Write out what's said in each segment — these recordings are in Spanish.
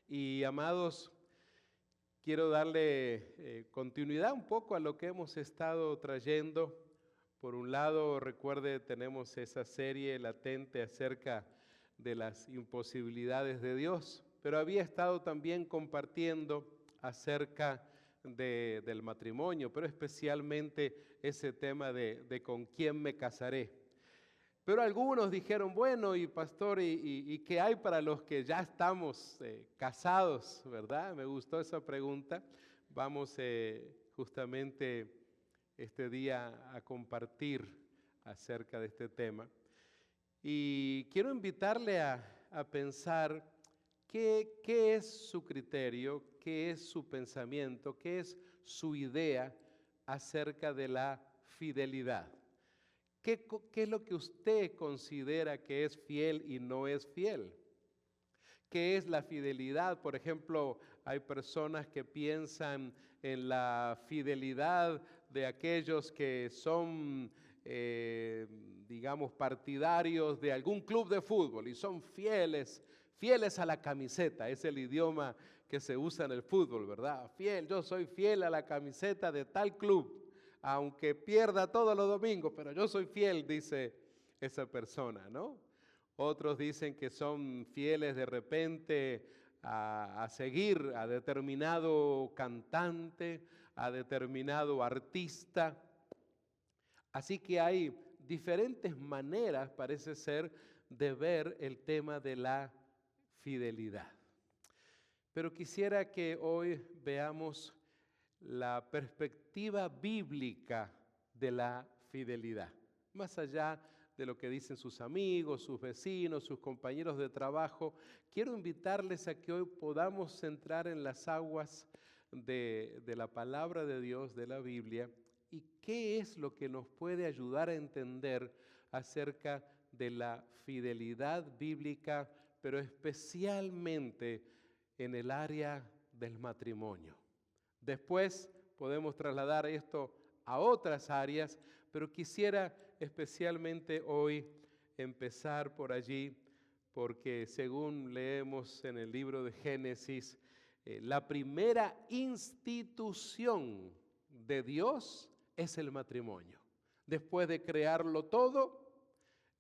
Y amados, quiero darle continuidad un poco a lo que hemos estado trayendo. Por un lado, recuerde, tenemos esa serie latente acerca de las imposibilidades de Dios, pero había estado también compartiendo acerca del matrimonio, pero especialmente ese tema de con quién me casaré. Pero algunos dijeron, bueno, y pastor, ¿y qué hay para los que ya estamos casados, verdad? Me gustó esa pregunta. Vamos justamente este día a compartir acerca de este tema. Y quiero invitarle a pensar qué es su criterio, qué es su pensamiento, qué es su idea acerca de la fidelidad. ¿Qué es lo que usted considera que es fiel y no es fiel? ¿Qué es la fidelidad? Por ejemplo, hay personas que piensan en la fidelidad de aquellos que son, digamos, partidarios de algún club de fútbol y son fieles a la camiseta. Es el idioma que se usa en el fútbol, ¿verdad? Yo soy fiel a la camiseta de tal club, aunque pierda todos los domingos, pero yo soy fiel, dice esa persona, ¿no? Otros dicen que son fieles de repente a seguir a determinado cantante, a determinado artista. Así que hay diferentes maneras, parece ser, de ver el tema de la fidelidad. Pero quisiera que hoy veamos la perspectiva bíblica de la fidelidad, más allá de lo que dicen sus amigos, sus vecinos, sus compañeros de trabajo. Quiero invitarles a que hoy podamos entrar en las aguas de la palabra de Dios, de la Biblia, y qué es lo que nos puede ayudar a entender acerca de la fidelidad bíblica, pero especialmente en el área del matrimonio. Después podemos trasladar esto a otras áreas, pero quisiera especialmente hoy empezar por allí, porque según leemos en el libro de Génesis, la primera institución de Dios es el matrimonio. Después de crearlo todo,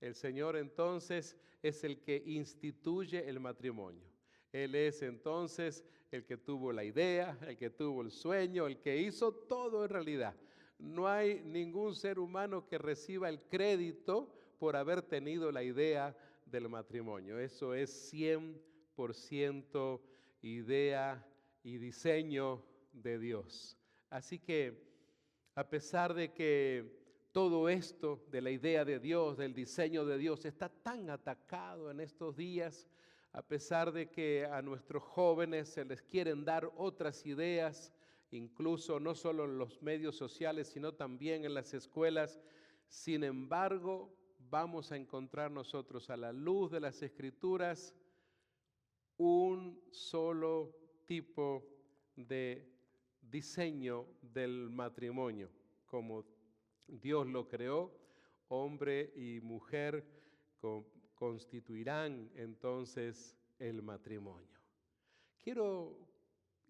el Señor entonces es el que instituye el matrimonio. Él es entonces el que tuvo la idea, el que tuvo el sueño, el que hizo todo en realidad. No hay ningún ser humano que reciba el crédito por haber tenido la idea del matrimonio. Eso es 100% idea y diseño de Dios. Así que a pesar de que todo esto de la idea de Dios, del diseño de Dios, está tan atacado en estos días, a pesar de que a nuestros jóvenes se les quieren dar otras ideas, incluso no solo en los medios sociales, sino también en las escuelas. Sin embargo, vamos a encontrar nosotros a la luz de las Escrituras un solo tipo de diseño del matrimonio, como Dios lo creó, hombre y mujer constituirán entonces el matrimonio. Quiero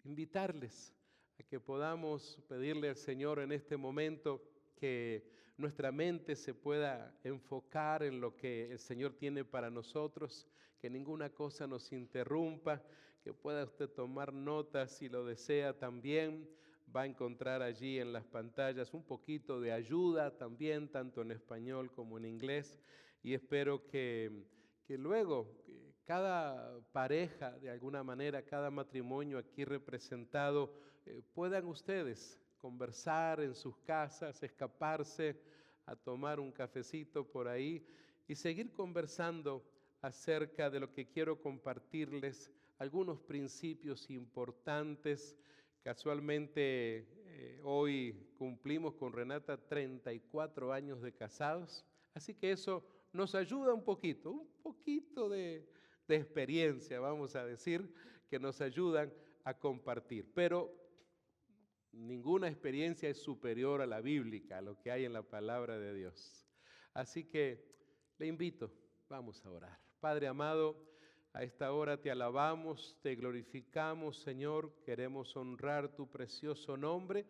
invitarles a que podamos pedirle al Señor en este momento que nuestra mente se pueda enfocar en lo que el Señor tiene para nosotros, que ninguna cosa nos interrumpa, que pueda usted tomar notas si lo desea también. Va a encontrar allí en las pantallas un poquito de ayuda también, tanto en español como en inglés, y espero que luego cada pareja, de alguna manera, cada matrimonio aquí representado, puedan ustedes conversar en sus casas, escaparse a tomar un cafecito por ahí y seguir conversando acerca de lo que quiero compartirles, algunos principios importantes. Casualmente hoy cumplimos con Renata 34 años de casados, así que eso nos ayuda un poquito de experiencia, vamos a decir, que nos ayudan a compartir. Pero ninguna experiencia es superior a la bíblica, a lo que hay en la palabra de Dios. Así que le invito, vamos a orar. Padre amado, A esta hora te alabamos, te glorificamos, Señor. Queremos honrar tu precioso nombre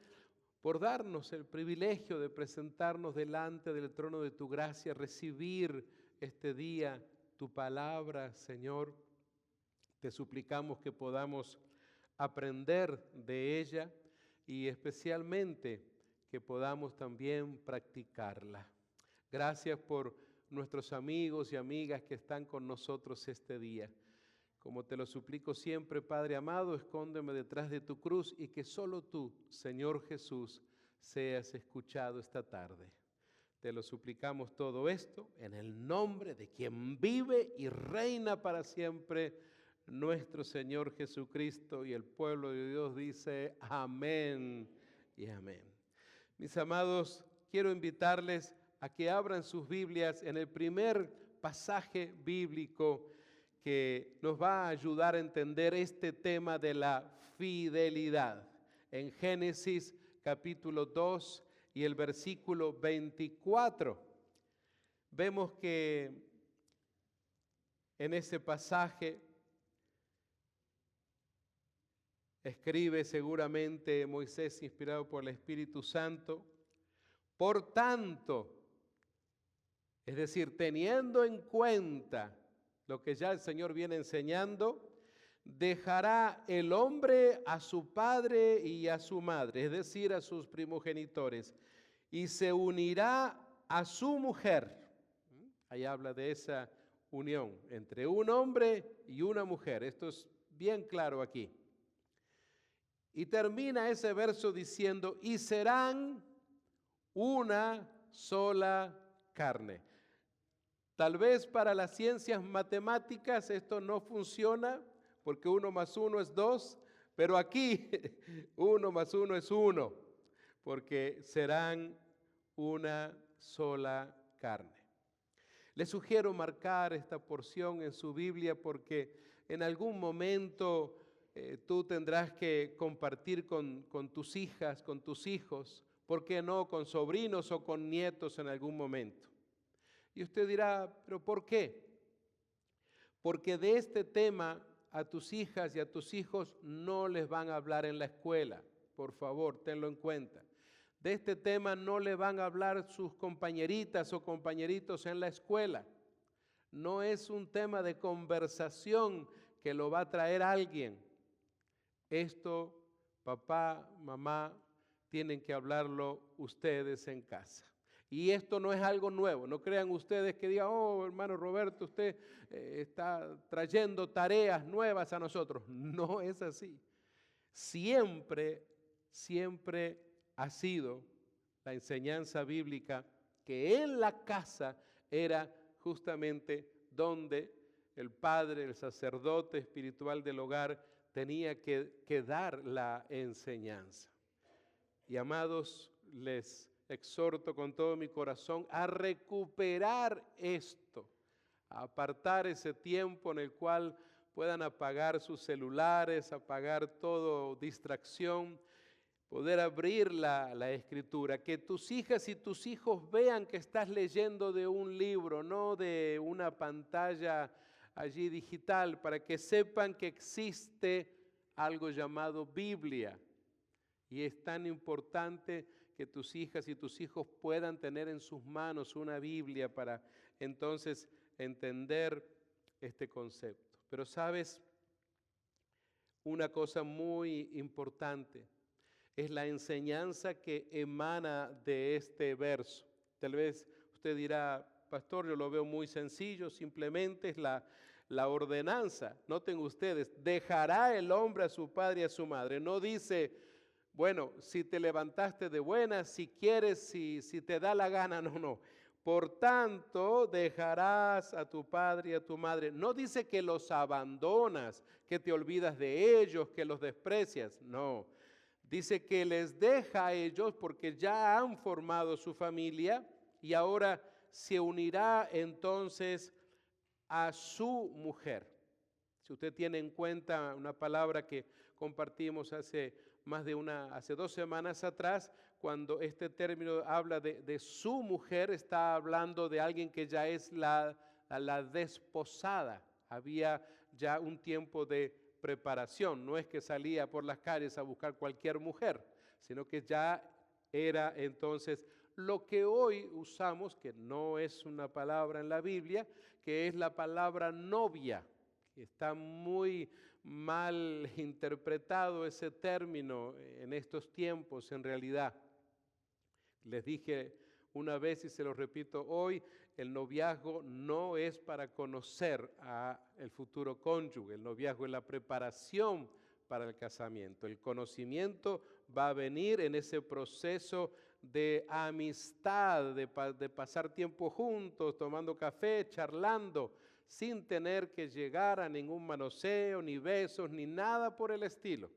por darnos el privilegio de presentarnos delante del trono de tu gracia, recibir este día tu palabra, Señor. Te suplicamos que podamos aprender de ella y especialmente que podamos también practicarla. Gracias por nuestros amigos y amigas que están con nosotros este día. Como te lo suplico siempre, Padre amado, escóndeme detrás de tu cruz y que solo tú, Señor Jesús, seas escuchado esta tarde. Te lo suplicamos todo esto en el nombre de quien vive y reina para siempre, nuestro Señor Jesucristo. Y el pueblo de Dios dice amén y amén. Mis amados, quiero invitarles a que abran sus Biblias en el primer pasaje bíblico que nos va a ayudar a entender este tema de la fidelidad. En Génesis capítulo 2 y el versículo 24, vemos que en ese pasaje escribe seguramente Moisés, inspirado por el Espíritu Santo, por tanto, es decir, teniendo en cuenta lo que ya el Señor viene enseñando, dejará el hombre a su padre y a su madre, es decir, a sus primogenitores, y se unirá a su mujer. Ahí habla de esa unión entre un hombre y una mujer. Esto es bien claro aquí. Y termina ese verso diciendo, y serán una sola carne. Tal vez para las ciencias matemáticas esto no funciona, porque 1 más 1 es 2, pero aquí 1 más 1 es 1, porque serán una sola carne. Les sugiero marcar esta porción en su Biblia porque en algún momento tú tendrás que compartir con tus hijas, con tus hijos, ¿por qué no? Con sobrinos o con nietos en algún momento. Y usted dirá, ¿pero por qué? Porque de este tema a tus hijas y a tus hijos no les van a hablar en la escuela. Por favor, tenlo en cuenta. De este tema no le van a hablar sus compañeritas o compañeritos en la escuela. No es un tema de conversación que lo va a traer alguien. Esto, papá, mamá, tienen que hablarlo ustedes en casa. Y esto no es algo nuevo, no crean ustedes que digan, oh, hermano Roberto, usted está trayendo tareas nuevas a nosotros. No es así. Siempre ha sido la enseñanza bíblica que en la casa era justamente donde el padre, el sacerdote espiritual del hogar, tenía que dar la enseñanza. Y amados, les exhorto con todo mi corazón a recuperar esto, a apartar ese tiempo en el cual puedan apagar sus celulares, apagar toda distracción, poder abrir la Escritura, que tus hijas y tus hijos vean que estás leyendo de un libro, no de una pantalla allí digital, para que sepan que existe algo llamado Biblia. Y es tan importante que tus hijas y tus hijos puedan tener en sus manos una Biblia para entonces entender este concepto. Pero sabes, una cosa muy importante es la enseñanza que emana de este verso. Tal vez usted dirá, pastor, yo lo veo muy sencillo, simplemente es la ordenanza. Noten ustedes, dejará el hombre a su padre y a su madre. No dice, bueno, si te levantaste de buenas, si quieres, si te da la gana, no. Por tanto, dejarás a tu padre y a tu madre. No dice que los abandonas, que te olvidas de ellos, que los desprecias, no. Dice que les deja a ellos porque ya han formado su familia y ahora se unirá entonces a su mujer. Si usted tiene en cuenta una palabra que compartimos hace 2 semanas atrás, cuando este término habla de su mujer, está hablando de alguien que ya es la desposada. Había ya un tiempo de preparación. No es que salía por las calles a buscar cualquier mujer, sino que ya era entonces lo que hoy usamos, que no es una palabra en la Biblia, que es la palabra novia, que está muy mal interpretado ese término en estos tiempos en realidad. Les dije una vez y se lo repito hoy, el noviazgo no es para conocer a el futuro cónyuge, el noviazgo es la preparación para el casamiento. El conocimiento va a venir en ese proceso de amistad, de pasar tiempo juntos, tomando café, charlando, sin tener que llegar a ningún manoseo, ni besos, ni nada por el estilo.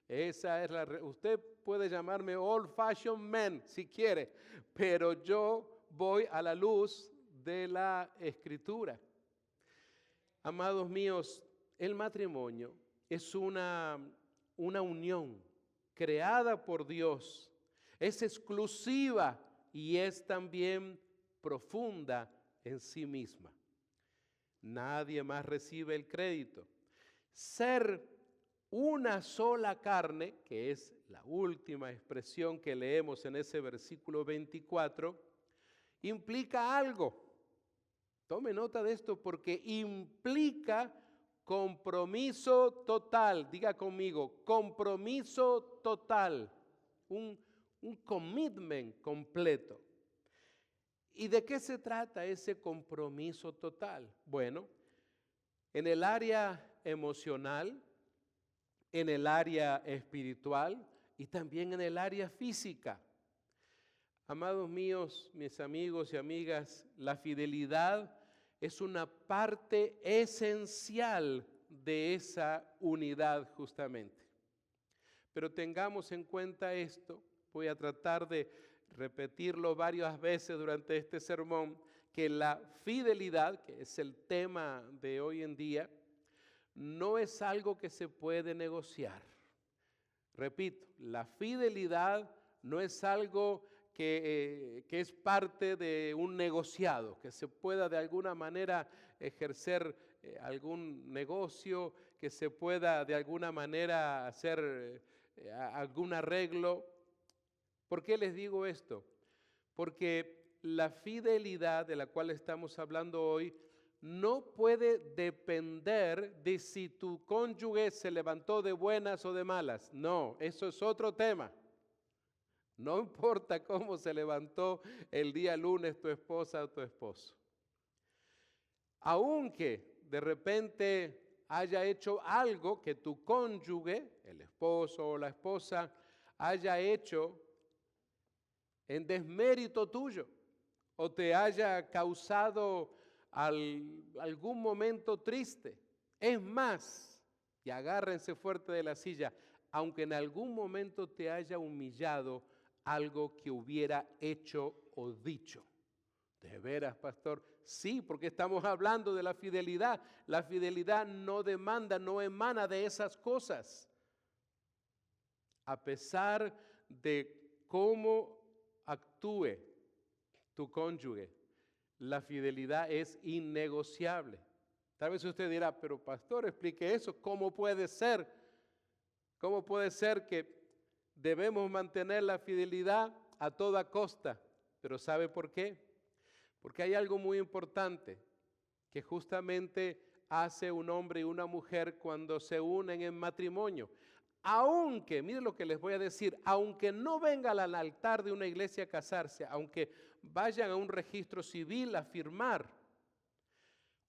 Esa es usted puede llamarme old fashioned man si quiere, pero yo voy a la luz de la Escritura. Amados míos, el matrimonio es una unión creada por Dios, es exclusiva y es también profunda en sí misma. Nadie más recibe el crédito. Ser una sola carne, que es la última expresión que leemos en ese versículo 24, implica algo. Tome nota de esto porque implica compromiso total. Diga conmigo, compromiso total. Un commitment completo. ¿Y de qué se trata ese compromiso total? Bueno, en el área emocional, en el área espiritual y también en el área física. Amados míos, mis amigos y amigas, la fidelidad es una parte esencial de esa unidad justamente. Pero tengamos en cuenta esto, voy a tratar de repetirlo varias veces durante este sermón, que la fidelidad, que es el tema de hoy en día, no es algo que se puede negociar. Repito, la fidelidad no es algo que es parte de un negociado, que se pueda de alguna manera ejercer algún negocio, que se pueda de alguna manera hacer algún arreglo. ¿Por qué les digo esto? Porque la fidelidad de la cual estamos hablando hoy no puede depender de si tu cónyuge se levantó de buenas o de malas. No, eso es otro tema. No importa cómo se levantó el día lunes tu esposa o tu esposo. Aunque de repente haya hecho algo que tu cónyuge, el esposo o la esposa, haya hecho en desmérito tuyo o te haya causado algún momento triste. Es más, y agárrense fuerte de la silla, aunque en algún momento te haya humillado algo que hubiera hecho o dicho. ¿De veras, pastor? Sí, porque estamos hablando de la fidelidad. La fidelidad no demanda, no emana de esas cosas. A pesar de cómo actúe tu cónyuge, la fidelidad es innegociable. Tal vez usted dirá, pero pastor, explique eso. ¿Cómo puede ser? ¿Cómo puede ser que debemos mantener la fidelidad a toda costa? Pero ¿sabe por qué? Porque hay algo muy importante que justamente hace un hombre y una mujer cuando se unen en matrimonio. Aunque, mire lo que les voy a decir, aunque no vengan al altar de una iglesia a casarse, aunque vayan a un registro civil a firmar,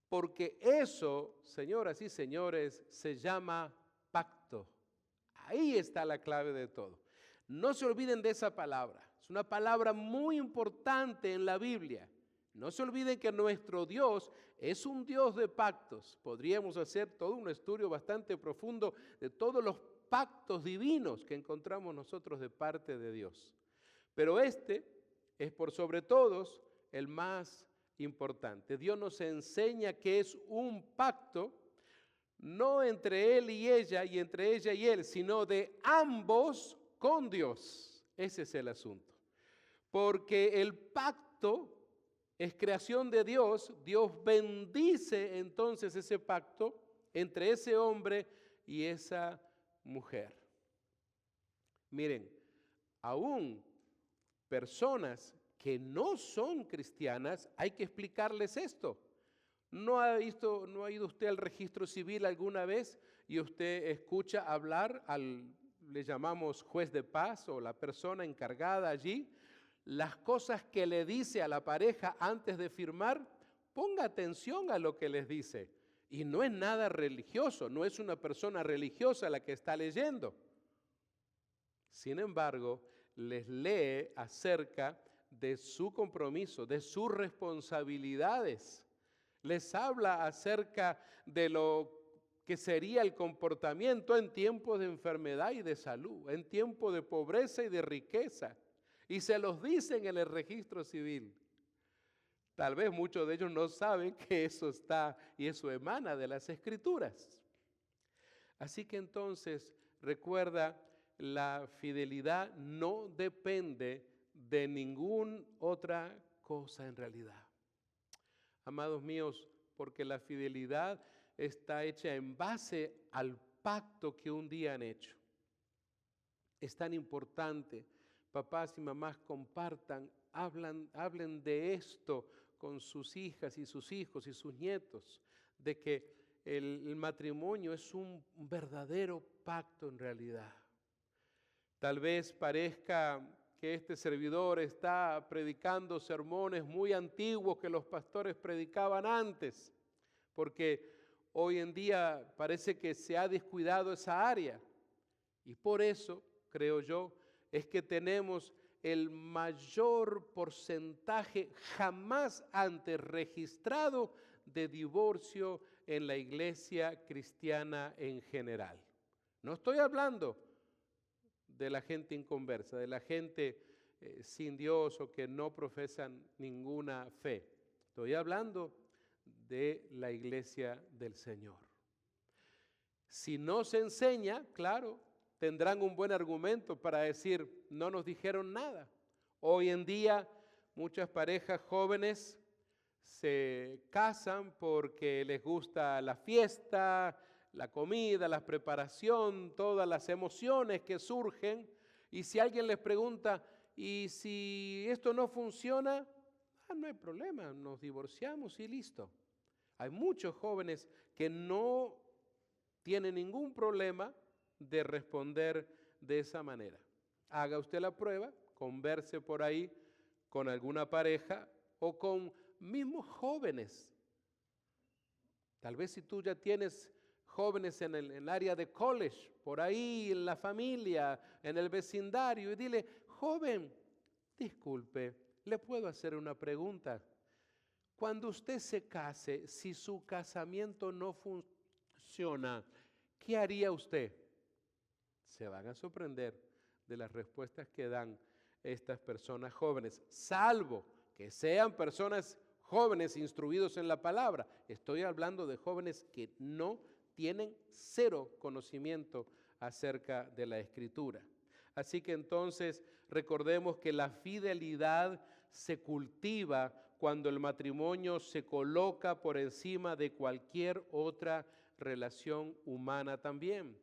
porque eso, señoras y señores, se llama pacto. Ahí está la clave de todo. No se olviden de esa palabra. Es una palabra muy importante en la Biblia. No se olviden que nuestro Dios es un Dios de pactos. Podríamos hacer todo un estudio bastante profundo de todos los pactos divinos que encontramos nosotros de parte de Dios. Pero este es por sobre todos el más importante. Dios nos enseña que es un pacto no entre él y ella y entre ella y él, sino de ambos con Dios. Ese es el asunto. Porque el pacto es creación de Dios, Dios bendice entonces ese pacto, entre ese hombre y esa mujer. Miren, aún personas que no son cristianas, hay que explicarles esto. ¿No ha ido usted al registro civil alguna vez y usted escucha hablar le llamamos juez de paz o la persona encargada allí, las cosas que le dice a la pareja antes de firmar? Ponga atención a lo que les dice. Y no es nada religioso, no es una persona religiosa la que está leyendo. Sin embargo, les lee acerca de su compromiso, de sus responsabilidades. Les habla acerca de lo que sería el comportamiento en tiempos de enfermedad y de salud, en tiempos de pobreza y de riqueza. Y se los dicen en el registro civil. Tal vez muchos de ellos no saben que eso está y eso emana de las Escrituras. Así que entonces, recuerda, la fidelidad no depende de ninguna otra cosa en realidad. Amados míos, porque la fidelidad está hecha en base al pacto que un día han hecho. Es tan importante, papás y mamás, compartan, hablen de esto con sus hijas y sus hijos y sus nietos, de que el matrimonio es un verdadero pacto en realidad. Tal vez parezca que este servidor está predicando sermones muy antiguos que los pastores predicaban antes, porque hoy en día parece que se ha descuidado esa área. Y por eso, creo yo, es que tenemos el mayor porcentaje jamás antes registrado de divorcio en la iglesia cristiana en general. No estoy hablando de la gente inconversa, de la gente sin Dios o que no profesan ninguna fe. Estoy hablando de la iglesia del Señor. Si no se enseña, claro, tendrán un buen argumento para decir, no nos dijeron nada. Hoy en día muchas parejas jóvenes se casan porque les gusta la fiesta, la comida, la preparación, todas las emociones que surgen. Y si alguien les pregunta, ¿y si esto no funciona? No hay problema, nos divorciamos y listo. Hay muchos jóvenes que no tienen ningún problema de responder de esa manera. Haga usted la prueba, converse por ahí con alguna pareja o con mismos jóvenes. Tal vez si tú ya tienes jóvenes en el área de college, por ahí en la familia, en el vecindario, y dile, joven, disculpe, ¿le puedo hacer una pregunta? Cuando usted se case, si su casamiento no funciona, ¿qué haría usted? Se van a sorprender de las respuestas que dan estas personas jóvenes, salvo que sean personas jóvenes instruidos en la palabra. Estoy hablando de jóvenes que no tienen cero conocimiento acerca de la Escritura. Así que entonces recordemos que la fidelidad se cultiva cuando el matrimonio se coloca por encima de cualquier otra relación humana también,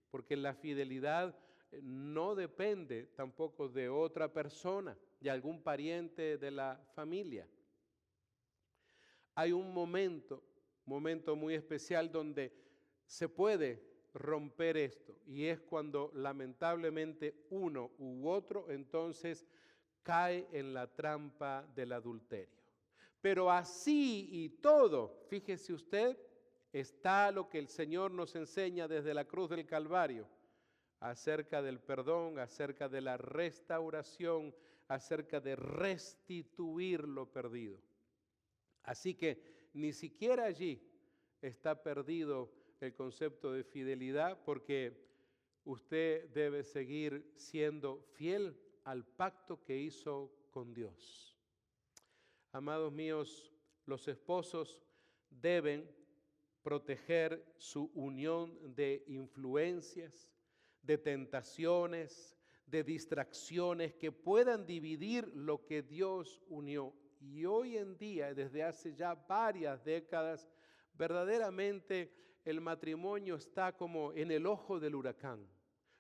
porque la fidelidad no depende tampoco de otra persona, de algún pariente de la familia. Hay un momento muy especial donde se puede romper esto, y es cuando lamentablemente uno u otro entonces cae en la trampa del adulterio. Pero así y todo, fíjese usted, está lo que el Señor nos enseña desde la cruz del Calvario, acerca del perdón, acerca de la restauración, acerca de restituir lo perdido. Así que ni siquiera allí está perdido el concepto de fidelidad, porque usted debe seguir siendo fiel al pacto que hizo con Dios. Amados míos, los esposos deben proteger su unión de influencias, de tentaciones, de distracciones que puedan dividir lo que Dios unió. Y hoy en día, desde hace ya varias décadas, verdaderamente el matrimonio está como en el ojo del huracán,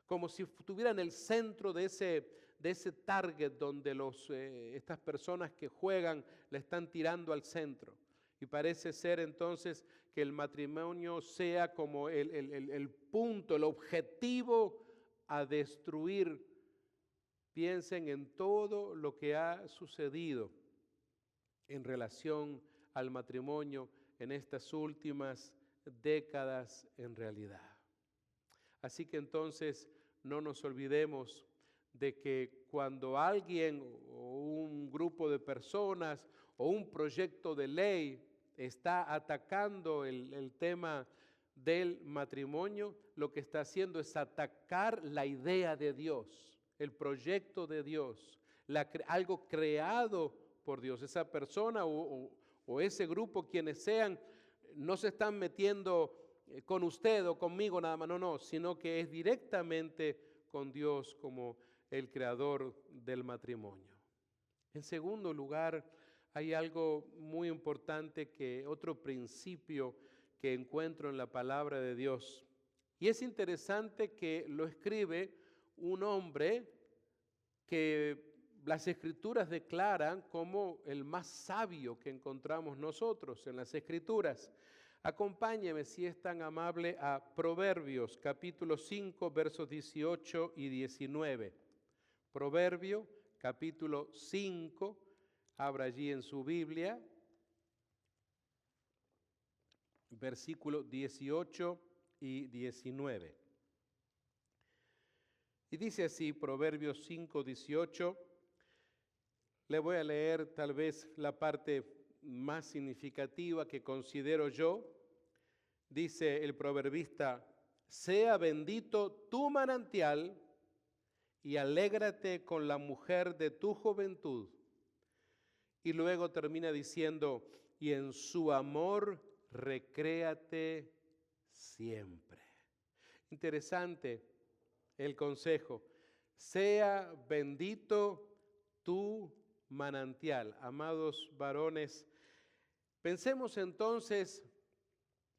como si estuviera en el centro de ese target donde estas personas que juegan le están tirando al centro. Y parece ser entonces que el matrimonio sea como el punto, el objetivo a destruir. Piensen en todo lo que ha sucedido en relación al matrimonio en estas últimas décadas en realidad. Así que entonces no nos olvidemos de que cuando alguien o un grupo de personas o un proyecto de ley está atacando el tema del matrimonio, lo que está haciendo es atacar la idea de Dios, el proyecto de Dios, algo creado por Dios. Esa persona o ese grupo, quienes sean, no se están metiendo con usted o conmigo nada más, no, sino que es directamente con Dios como el creador del matrimonio. En segundo lugar, hay algo muy importante, otro principio que encuentro en la palabra de Dios. Y es interesante que lo escribe un hombre que las Escrituras declaran como el más sabio que encontramos nosotros en las Escrituras. Acompáñeme, si es tan amable, a Proverbios, capítulo 5, versos 18 y 19. Proverbio, capítulo 5, abra allí en su Biblia, versículos 18 y 19. Y dice así, Proverbios 5, 18, le voy a leer tal vez la parte más significativa que considero yo. Dice el proverbista: sea bendito tu manantial y alégrate con la mujer de tu juventud. Y luego termina diciendo: y en su amor recréate siempre. Interesante el consejo. Sea bendito tu manantial. Amados varones, pensemos entonces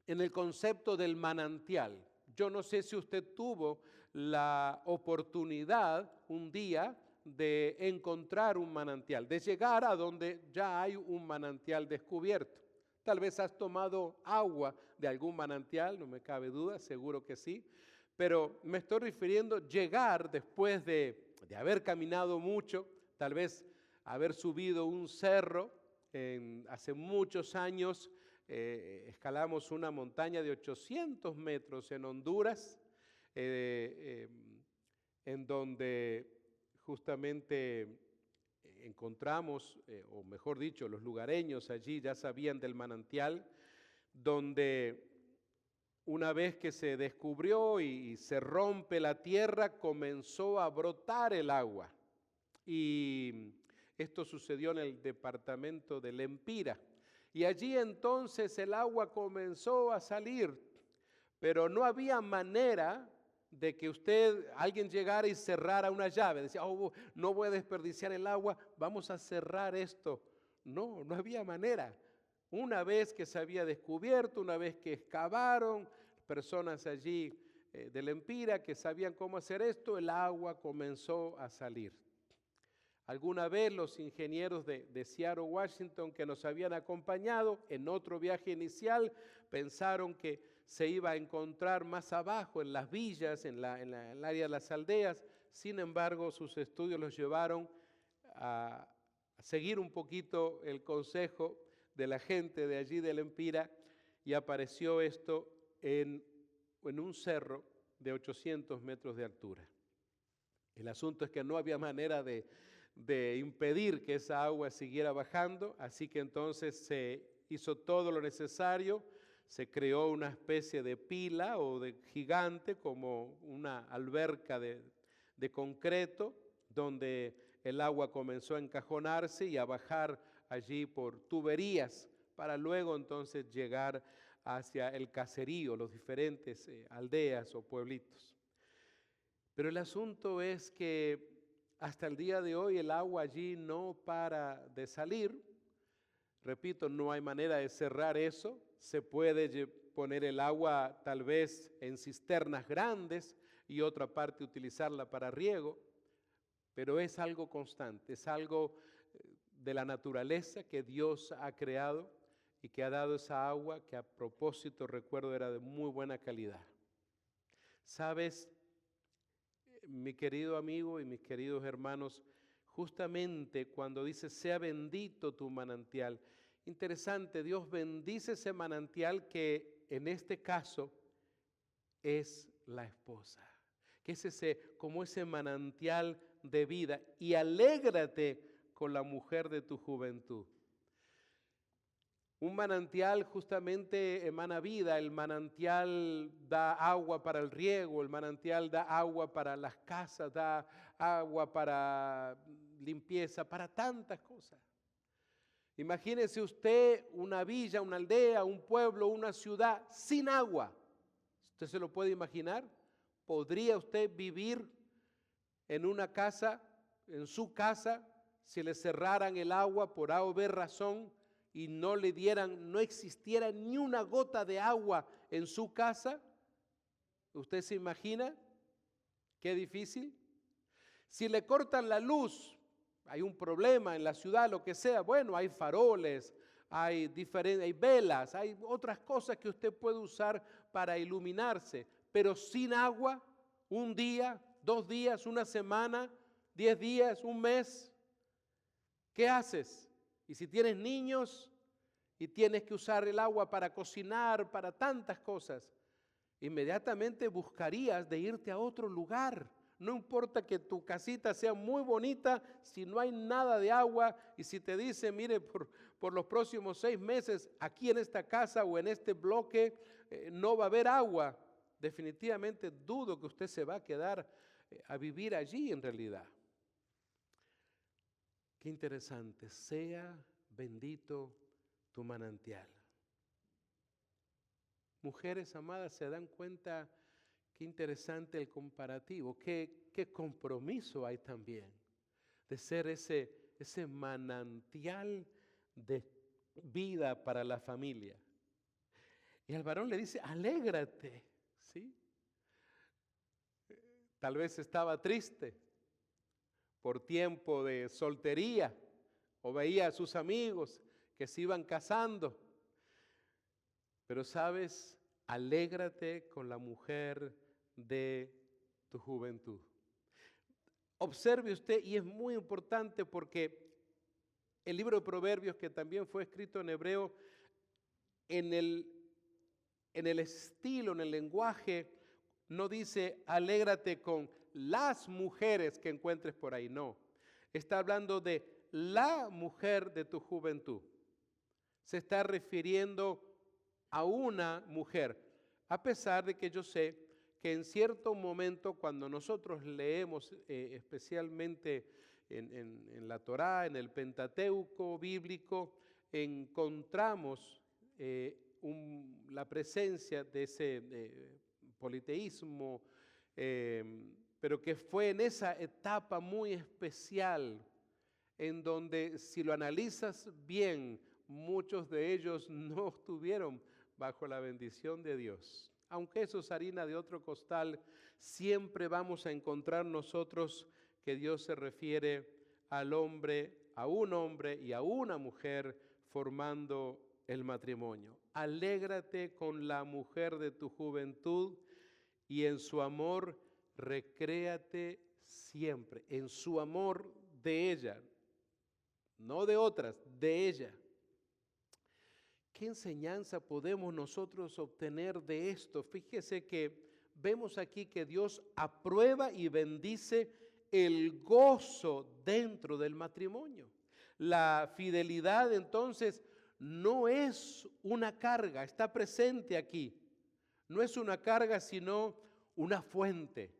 en el concepto del manantial. Yo no sé si usted tuvo la oportunidad un día de encontrar un manantial, de llegar a donde ya hay un manantial descubierto. Tal vez has tomado agua de algún manantial, no me cabe duda, seguro que sí, pero me estoy refiriendo a llegar después de haber caminado mucho, tal vez haber subido un cerro. Hace muchos años escalamos una montaña de 800 metros en Honduras, en donde justamente encontramos, o mejor dicho, los lugareños allí ya sabían del manantial, donde una vez que se descubrió y se rompe la tierra, comenzó a brotar el agua. Y esto sucedió en el departamento de Lempira. Y allí entonces el agua comenzó a salir, pero no había manera de que alguien llegara y cerrara una llave. Decía, no voy a desperdiciar el agua, vamos a cerrar esto. No había manera. Una vez que se había descubierto, una vez que excavaron, personas allí de Lempira que sabían cómo hacer esto, el agua comenzó a salir. Alguna vez los ingenieros de Seattle, Washington, que nos habían acompañado en otro viaje inicial, pensaron que se iba a encontrar más abajo, en las villas, en el área de las aldeas. Sin embargo, sus estudios los llevaron a seguir un poquito el consejo de la gente de allí de Lempira, y apareció esto en un cerro de 800 metros de altura. El asunto es que no había manera de impedir que esa agua siguiera bajando, así que entonces se hizo todo lo necesario, se creó una especie de pila o de gigante, como una alberca de concreto, donde el agua comenzó a encajonarse y a bajar allí por tuberías, para luego entonces llegar hacia el caserío, los diferentes aldeas o pueblitos. Pero el asunto es que hasta el día de hoy el agua allí no para de salir. Repito, no hay manera de cerrar eso. Se puede poner el agua tal vez en cisternas grandes y otra parte utilizarla para riego, pero es algo constante, es algo de la naturaleza que Dios ha creado y que ha dado esa agua que a propósito, recuerdo, era de muy buena calidad. ¿Sabes, mi querido amigo y mis queridos hermanos? Justamente cuando dice, sea bendito tu manantial. Interesante, Dios bendice ese manantial que en este caso es la esposa, que es como ese manantial de vida, y alégrate con la mujer de tu juventud. Un manantial justamente emana vida, el manantial da agua para el riego, el manantial da agua para las casas, da agua para limpieza, para tantas cosas. Imagínese usted una villa, una aldea, un pueblo, una ciudad sin agua. ¿Usted se lo puede imaginar? ¿Podría usted vivir en una casa, en su casa, si le cerraran el agua por A o B razón y no existiera ni una gota de agua en su casa? ¿Usted se imagina qué difícil? Si le cortan la luz, hay un problema en la ciudad, lo que sea, bueno, hay faroles, hay velas, hay otras cosas que usted puede usar para iluminarse, pero sin agua, un día, 2 días, una semana, 10 días, un mes, ¿qué haces? Y si tienes niños y tienes que usar el agua para cocinar, para tantas cosas, inmediatamente buscarías de irte a otro lugar. No importa que tu casita sea muy bonita, si no hay nada de agua y si te dice, mire, por los próximos 6 meses, aquí en esta casa o en este bloque no va a haber agua, definitivamente dudo que usted se va a quedar a vivir allí en realidad. Qué interesante, sea bendito tu manantial. Mujeres amadas, ¿se dan cuenta? Qué interesante el comparativo, qué compromiso hay también de ser ese manantial de vida para la familia. Y al varón le dice, alégrate, ¿sí? Tal vez estaba triste por tiempo de soltería o veía a sus amigos que se iban casando. Pero sabes, alégrate con la mujer de tu juventud. Observe usted, y es muy importante porque el libro de Proverbios, que también fue escrito en hebreo, en el estilo, en el lenguaje, no dice alégrate con las mujeres que encuentres por ahí, no. Está hablando de la mujer de tu juventud. Se está refiriendo a una mujer, a pesar de que yo sé que en cierto momento cuando nosotros leemos especialmente en la Torá, en el Pentateuco bíblico, encontramos la presencia de ese politeísmo, pero que fue en esa etapa muy especial, en donde si lo analizas bien, muchos de ellos no estuvieron bajo la bendición de Dios. Aunque eso es harina de otro costal, siempre vamos a encontrar nosotros que Dios se refiere al hombre, a un hombre y a una mujer formando el matrimonio. Alégrate con la mujer de tu juventud y en su amor recréate siempre, en su amor de ella, no de otras, de ella. ¿Qué enseñanza podemos nosotros obtener de esto? Fíjese que vemos aquí que Dios aprueba y bendice el gozo dentro del matrimonio. La fidelidad entonces no es una carga, está presente aquí. No es una carga, sino una fuente,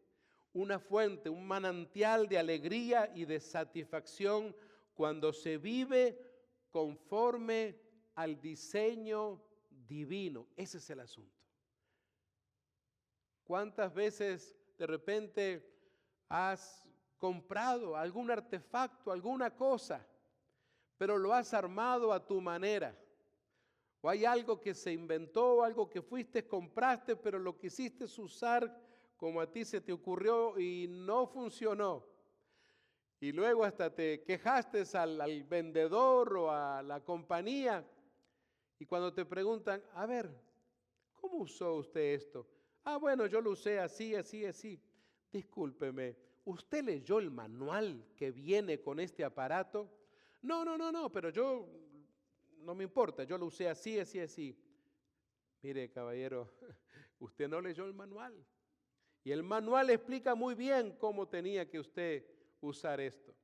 un manantial de alegría y de satisfacción cuando se vive conforme al diseño divino. Ese es el asunto. ¿Cuántas veces de repente has comprado algún artefacto, alguna cosa, pero lo has armado a tu manera? O hay algo que se inventó, algo que fuiste, compraste, pero lo quisiste usar como a ti se te ocurrió y no funcionó. Y luego hasta te quejaste al vendedor o a la compañía. Y cuando te preguntan, a ver, ¿cómo usó usted esto? Ah, bueno, yo lo usé así, así, así. Discúlpeme, ¿usted leyó el manual que viene con este aparato? No, pero yo, no me importa, yo lo usé así, así, así. Mire, caballero, usted no leyó el manual. Y el manual explica muy bien cómo tenía que usted usar esto.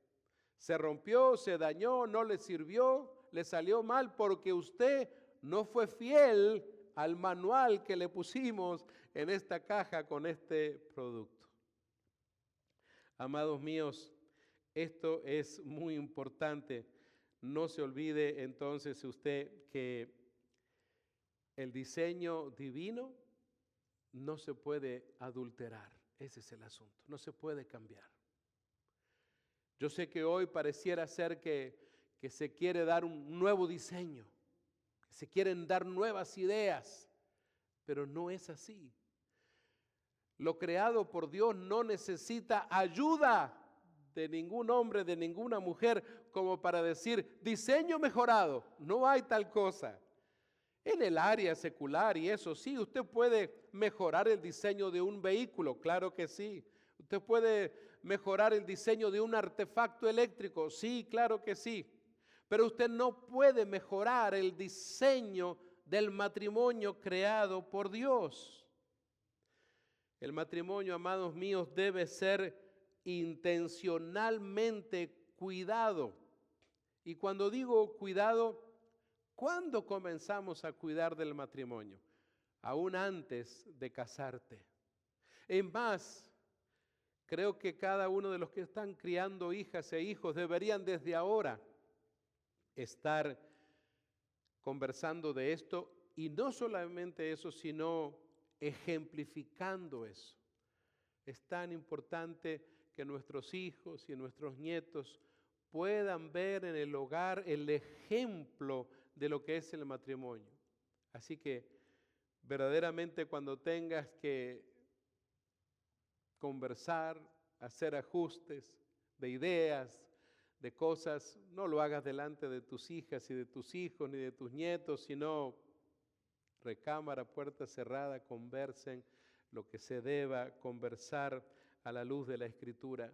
Se rompió, se dañó, no le sirvió, le salió mal porque usted no fue fiel al manual que le pusimos en esta caja con este producto. Amados míos, esto es muy importante. No se olvide entonces usted que el diseño divino no se puede adulterar. Ese es el asunto. No se puede cambiar. Yo sé que hoy pareciera ser que se quiere dar un nuevo diseño, que se quieren dar nuevas ideas, pero no es así. Lo creado por Dios no necesita ayuda de ningún hombre, de ninguna mujer, como para decir, diseño mejorado. No hay tal cosa. En el área secular y eso sí, usted puede mejorar el diseño de un vehículo, claro que sí. Usted puede mejorar el diseño de un artefacto eléctrico, sí, claro que sí. Pero usted no puede mejorar el diseño del matrimonio creado por Dios. El matrimonio, amados míos, debe ser intencionalmente cuidado. Y cuando digo cuidado, ¿cuándo comenzamos a cuidar del matrimonio? Aún antes de casarte. Es más, creo que cada uno de los que están criando hijas e hijos deberían desde ahora estar conversando de esto y no solamente eso, sino ejemplificando eso. Es tan importante que nuestros hijos y nuestros nietos puedan ver en el hogar el ejemplo de lo que es el matrimonio. Así que verdaderamente cuando tengas que conversar, hacer ajustes de ideas, de cosas, no lo hagas delante de tus hijas y de tus hijos ni de tus nietos, sino recámara, puerta cerrada, conversen lo que se deba conversar a la luz de la Escritura.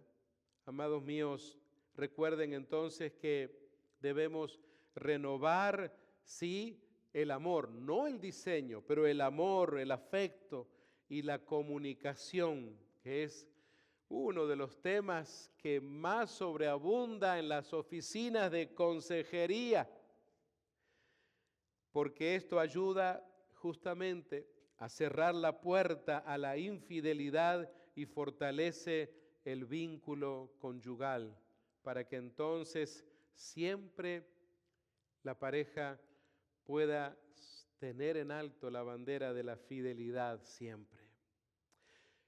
Amados míos, recuerden entonces que debemos renovar, sí, el amor, no el diseño, pero el amor, el afecto y la comunicación, que es uno de los temas que más sobreabunda en las oficinas de consejería, porque esto ayuda justamente a cerrar la puerta a la infidelidad y fortalece el vínculo conyugal, para que entonces siempre la pareja pueda tener en alto la bandera de la fidelidad siempre.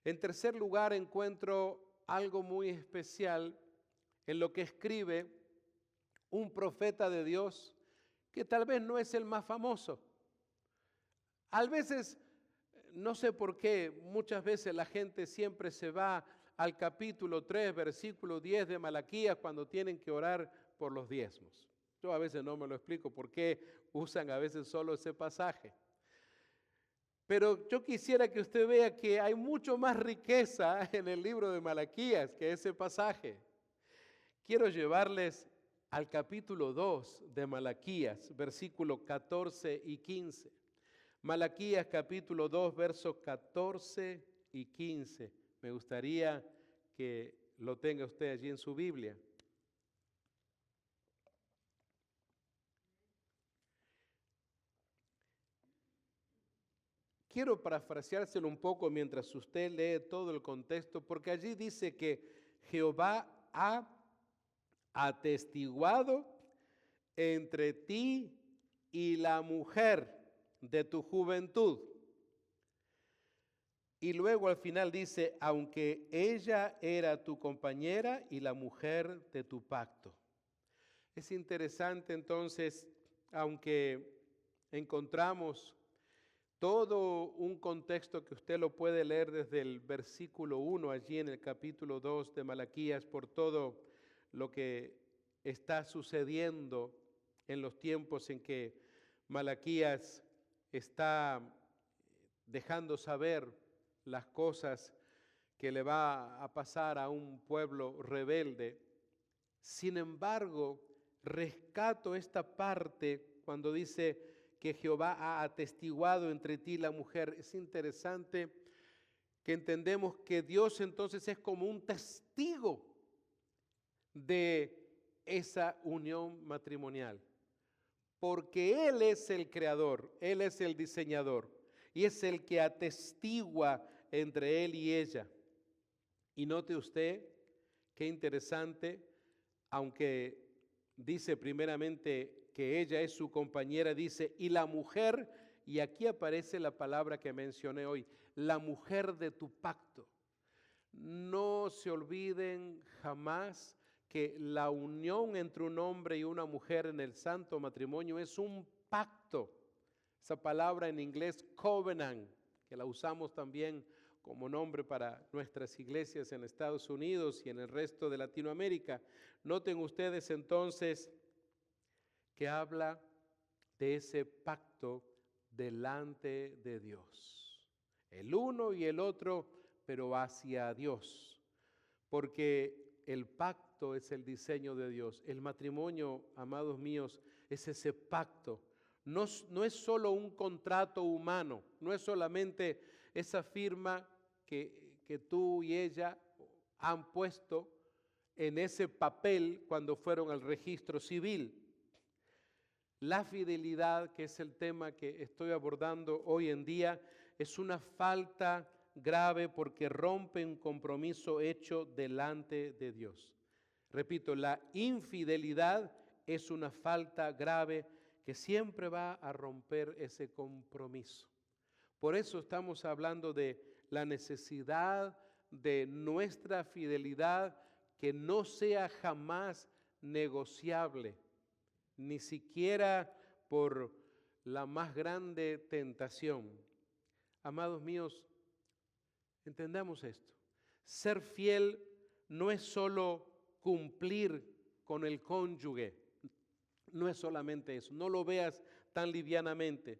En tercer lugar, encuentro algo muy especial en lo que escribe un profeta de Dios que tal vez no es el más famoso. A veces, no sé por qué, muchas veces la gente siempre se va al capítulo 3, versículo 10 de Malaquías cuando tienen que orar por los diezmos. Yo a veces no me lo explico por qué usan a veces solo ese pasaje. Pero yo quisiera que usted vea que hay mucho más riqueza en el libro de Malaquías que ese pasaje. Quiero llevarles al capítulo 2 de Malaquías, versículos 14 y 15. Malaquías capítulo 2, versos 14 y 15. Me gustaría que lo tenga usted allí en su Biblia. Quiero parafraseárselo un poco mientras usted lee todo el contexto, porque allí dice que Jehová ha atestiguado entre ti y la mujer de tu juventud. Y luego al final dice, aunque ella era tu compañera y la mujer de tu pacto. Es interesante entonces, aunque encontramos todo un contexto que usted lo puede leer desde el versículo 1 allí en el capítulo 2 de Malaquías, por todo lo que está sucediendo en los tiempos en que Malaquías está dejando saber las cosas que le va a pasar a un pueblo rebelde. Sin embargo, rescato esta parte cuando dice que Jehová ha atestiguado entre ti la mujer. Es interesante que entendemos que Dios entonces es como un testigo de esa unión matrimonial, porque Él es el creador, Él es el diseñador y es el que atestigua entre Él y ella. Y note usted qué interesante, aunque dice primeramente que ella es su compañera, dice, y la mujer, y aquí aparece la palabra que mencioné hoy, la mujer de tu pacto. No se olviden jamás que la unión entre un hombre y una mujer en el santo matrimonio es un pacto. Esa palabra en inglés, covenant, que la usamos también como nombre para nuestras iglesias en Estados Unidos y en el resto de Latinoamérica. Noten ustedes entonces que habla de ese pacto delante de Dios. El uno y el otro, pero hacia Dios. Porque el pacto es el diseño de Dios. El matrimonio, amados míos, es ese pacto. No es solo un contrato humano, no es solamente esa firma que tú y ella han puesto en ese papel cuando fueron al registro civil. La fidelidad, que es el tema que estoy abordando hoy en día, es una falta grave porque rompe un compromiso hecho delante de Dios. Repito, la infidelidad es una falta grave que siempre va a romper ese compromiso. Por eso estamos hablando de la necesidad de nuestra fidelidad que no sea jamás negociable, ni siquiera por la más grande tentación. Amados míos, entendamos esto. Ser fiel no es solo cumplir con el cónyuge, no es solamente eso, no lo veas tan livianamente,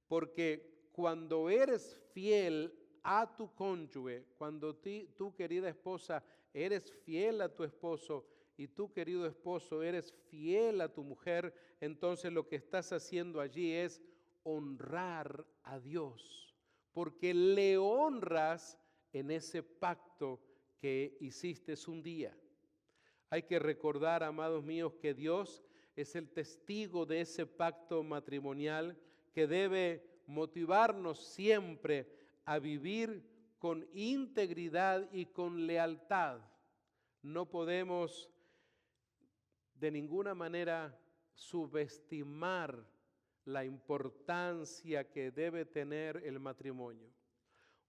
porque cuando eres fiel a tu cónyuge, cuando tú, querida esposa, eres fiel a tu esposo y tú, querido esposo, eres fiel a tu mujer, entonces lo que estás haciendo allí es honrar a Dios, porque le honras en ese pacto que hiciste un día. Hay que recordar, amados míos, que Dios es el testigo de ese pacto matrimonial que debe motivarnos siempre a vivir con integridad y con lealtad. No podemos de ninguna manera subestimar la importancia que debe tener el matrimonio.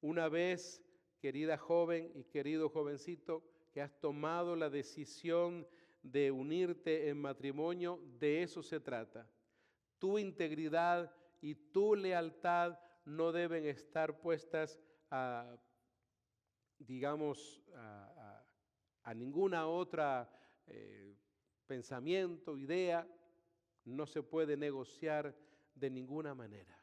Una vez, querida joven y querido jovencito, que has tomado la decisión de unirte en matrimonio, de eso se trata. Tu integridad y tu lealtad no deben estar puestas a ninguna otra pensamiento, idea. No se puede negociar de ninguna manera.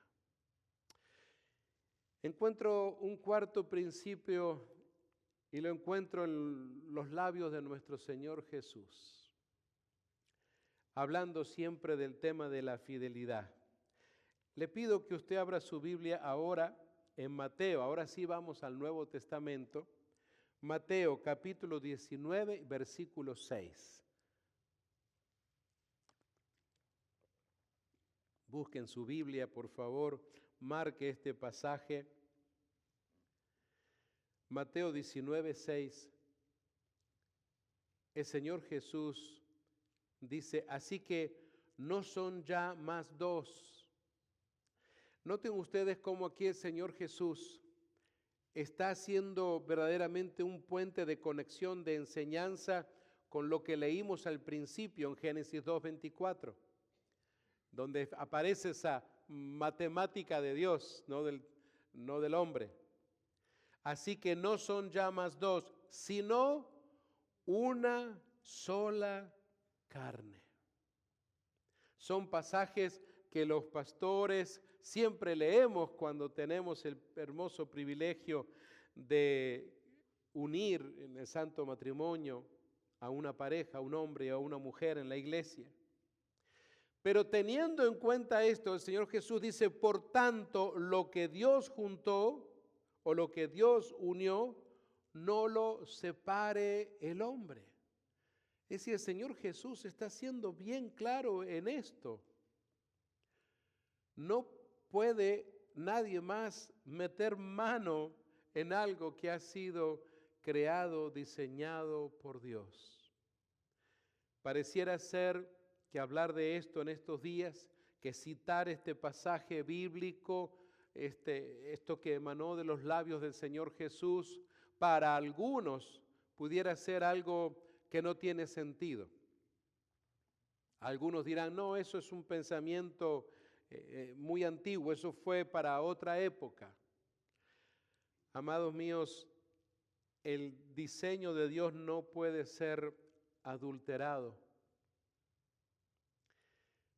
Encuentro un cuarto principio y lo encuentro en los labios de nuestro Señor Jesús, hablando siempre del tema de la fidelidad. Le pido que usted abra su Biblia ahora en Mateo, ahora sí vamos al Nuevo Testamento, Mateo capítulo 19, versículo 6. Busquen su Biblia, por favor, marque este pasaje. Mateo 19, 6. El Señor Jesús dice, así que no son ya más dos. Noten ustedes cómo aquí el Señor Jesús está haciendo verdaderamente un puente de conexión, de enseñanza con lo que leímos al principio en Génesis 2:24, donde aparece esa matemática de Dios, no del hombre. Así que no son ya más dos, sino una sola carne. Son pasajes que los pastores siempre leemos cuando tenemos el hermoso privilegio de unir en el santo matrimonio a una pareja, a un hombre y a una mujer en la iglesia. Pero teniendo en cuenta esto, el Señor Jesús dice, por tanto, lo que Dios juntó o lo que Dios unió, no lo separe el hombre. Es decir, el Señor Jesús está siendo bien claro en esto. No puede nadie más meter mano en algo que ha sido creado, diseñado por Dios. Pareciera ser que hablar de esto en estos días, que citar este pasaje bíblico, esto que emanó de los labios del Señor Jesús, para algunos pudiera ser algo que no tiene sentido. Algunos dirán, no, eso es un pensamiento muy antiguo, eso fue para otra época. Amados míos, el diseño de Dios no puede ser adulterado.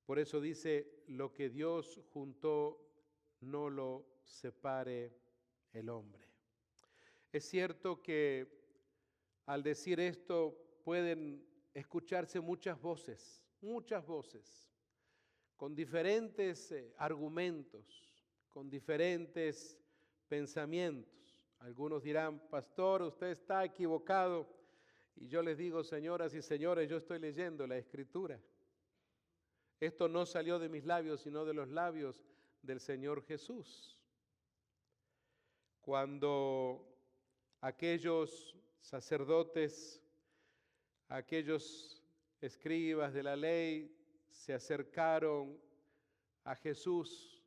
Por eso dice, lo que Dios juntó, no lo separe el hombre. Es cierto que al decir esto pueden escucharse muchas voces, con diferentes argumentos, con diferentes pensamientos. Algunos dirán, pastor, usted está equivocado. Y yo les digo, señoras y señores, yo estoy leyendo la Escritura. Esto no salió de mis labios, sino de los labios del Señor Jesús. Cuando aquellos sacerdotes, aquellos escribas de la ley se acercaron a Jesús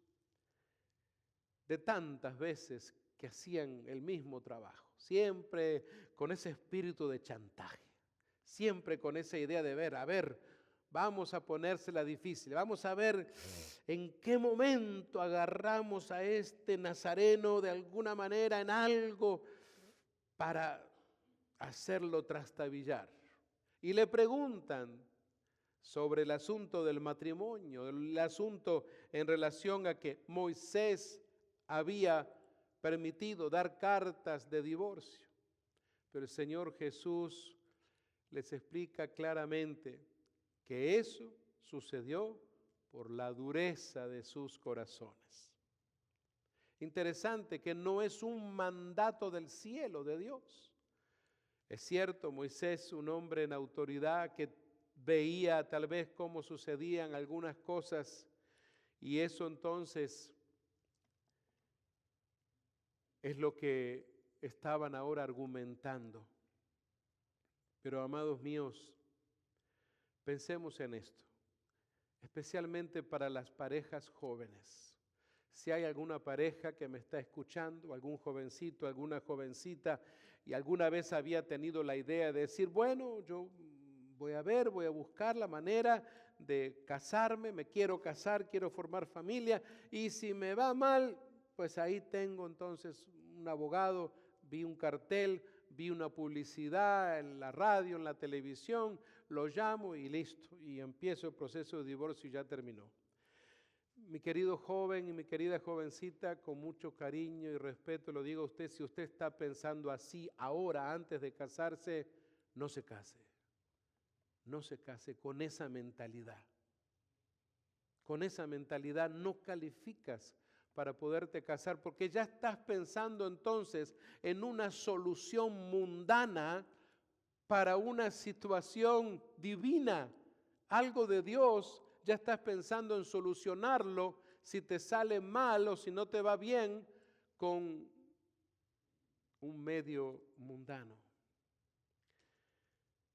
de tantas veces que hacían el mismo trabajo, siempre con ese espíritu de chantaje, siempre con esa idea de ver, vamos a ponérsela difícil, vamos a ver en qué momento agarramos a este nazareno de alguna manera en algo para hacerlo trastabillar. Y le preguntan sobre el asunto del matrimonio, el asunto en relación a que Moisés había permitido dar cartas de divorcio. Pero el Señor Jesús les explica claramente que eso sucedió por la dureza de sus corazones. Interesante que no es un mandato del cielo de Dios. Es cierto, Moisés, un hombre en autoridad que veía tal vez cómo sucedían algunas cosas, y eso entonces es lo que estaban ahora argumentando. Pero amados míos, pensemos en esto, especialmente para las parejas jóvenes. Si hay alguna pareja que me está escuchando, algún jovencito, alguna jovencita, y alguna vez había tenido la idea de decir, bueno, yo voy a buscar la manera de casarme, me quiero casar, quiero formar familia, y si me va mal, pues ahí tengo entonces un abogado, vi un cartel, vi una publicidad en la radio, en la televisión, lo llamo y listo, y empiezo el proceso de divorcio y ya terminó. Mi querido joven y mi querida jovencita, con mucho cariño y respeto lo digo a usted, si usted está pensando así ahora, antes de casarse, no se case. No se case con esa mentalidad. Con esa mentalidad no calificas para poderte casar, porque ya estás pensando entonces en una solución mundana para una situación divina, algo de Dios. Ya estás pensando en solucionarlo si te sale mal o si no te va bien con un medio mundano.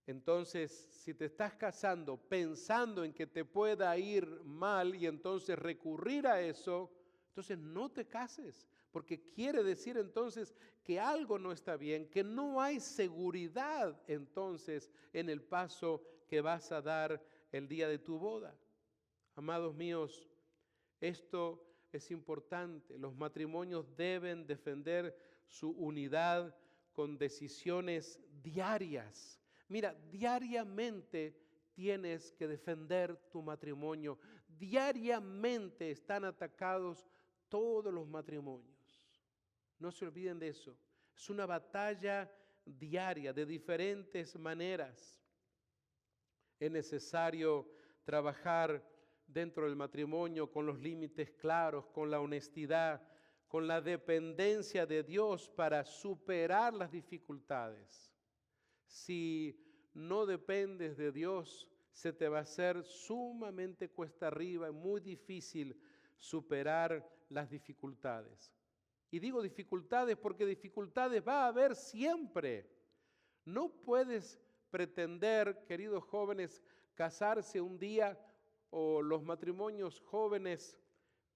Entonces, si te estás casando pensando en que te pueda ir mal y entonces recurrir a eso, entonces no te cases, porque quiere decir entonces que algo no está bien, que no hay seguridad entonces en el paso que vas a dar el día de tu boda. Amados míos, Esto es importante. Los matrimonios deben defender su unidad con decisiones diarias. Mira, diariamente tienes que defender tu matrimonio. Diariamente están atacados todos los matrimonios. No se olviden de eso. Es una batalla diaria de diferentes maneras. Es necesario trabajar dentro del matrimonio con los límites claros, con la honestidad, con la dependencia de Dios para superar las dificultades. Si no dependes de Dios, se te va a hacer sumamente cuesta arriba y muy difícil superar las dificultades. Y digo dificultades porque dificultades va a haber siempre. No puedes pretender, queridos jóvenes, casarse un día, o los matrimonios jóvenes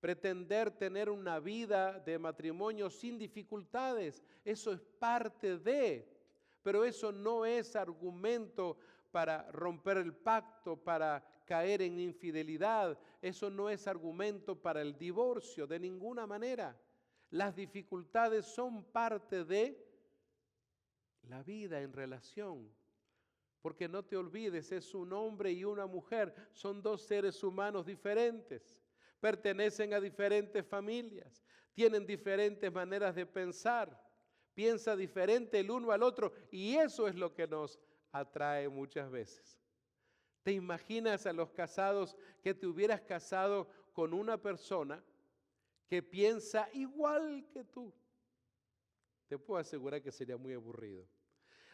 pretender tener una vida de matrimonio sin dificultades. Eso es parte de, pero eso no es argumento para romper el pacto, para caer en infidelidad. Eso no es argumento para el divorcio de ninguna manera. Las dificultades son parte de la vida en relación. Porque no te olvides, es un hombre y una mujer, son dos seres humanos diferentes, pertenecen a diferentes familias, tienen diferentes maneras de pensar, piensa diferente el uno al otro, y eso es lo que nos atrae muchas veces. ¿Te imaginas a los casados que te hubieras casado con una persona que piensa igual que tú? Te puedo asegurar que sería muy aburrido.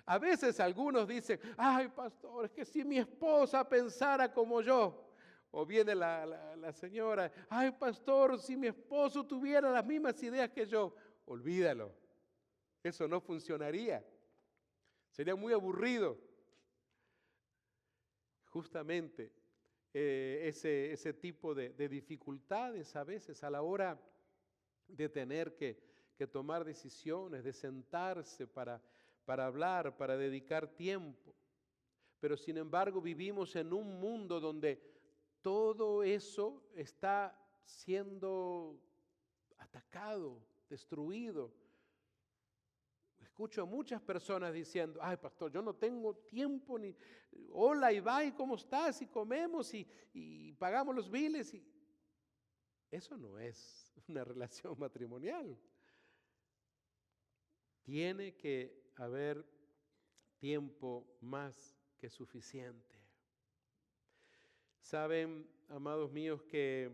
A veces algunos dicen, ay pastor, es que si mi esposa pensara como yo. O viene la señora, ay pastor, si mi esposo tuviera las mismas ideas que yo. Olvídalo, eso no funcionaría. Sería muy aburrido. Justamente ese tipo de dificultades a veces a la hora de tener que tomar decisiones, de sentarse para hablar, para dedicar tiempo. Pero sin embargo vivimos en un mundo donde todo eso está siendo atacado, destruido. Escucho a muchas personas diciendo, ay pastor, yo no tengo tiempo, ni hola Ibai, ¿cómo estás? Y comemos y pagamos los biles. Y eso no es una relación matrimonial. Tiene que haber tiempo más que suficiente. Saben, amados míos, que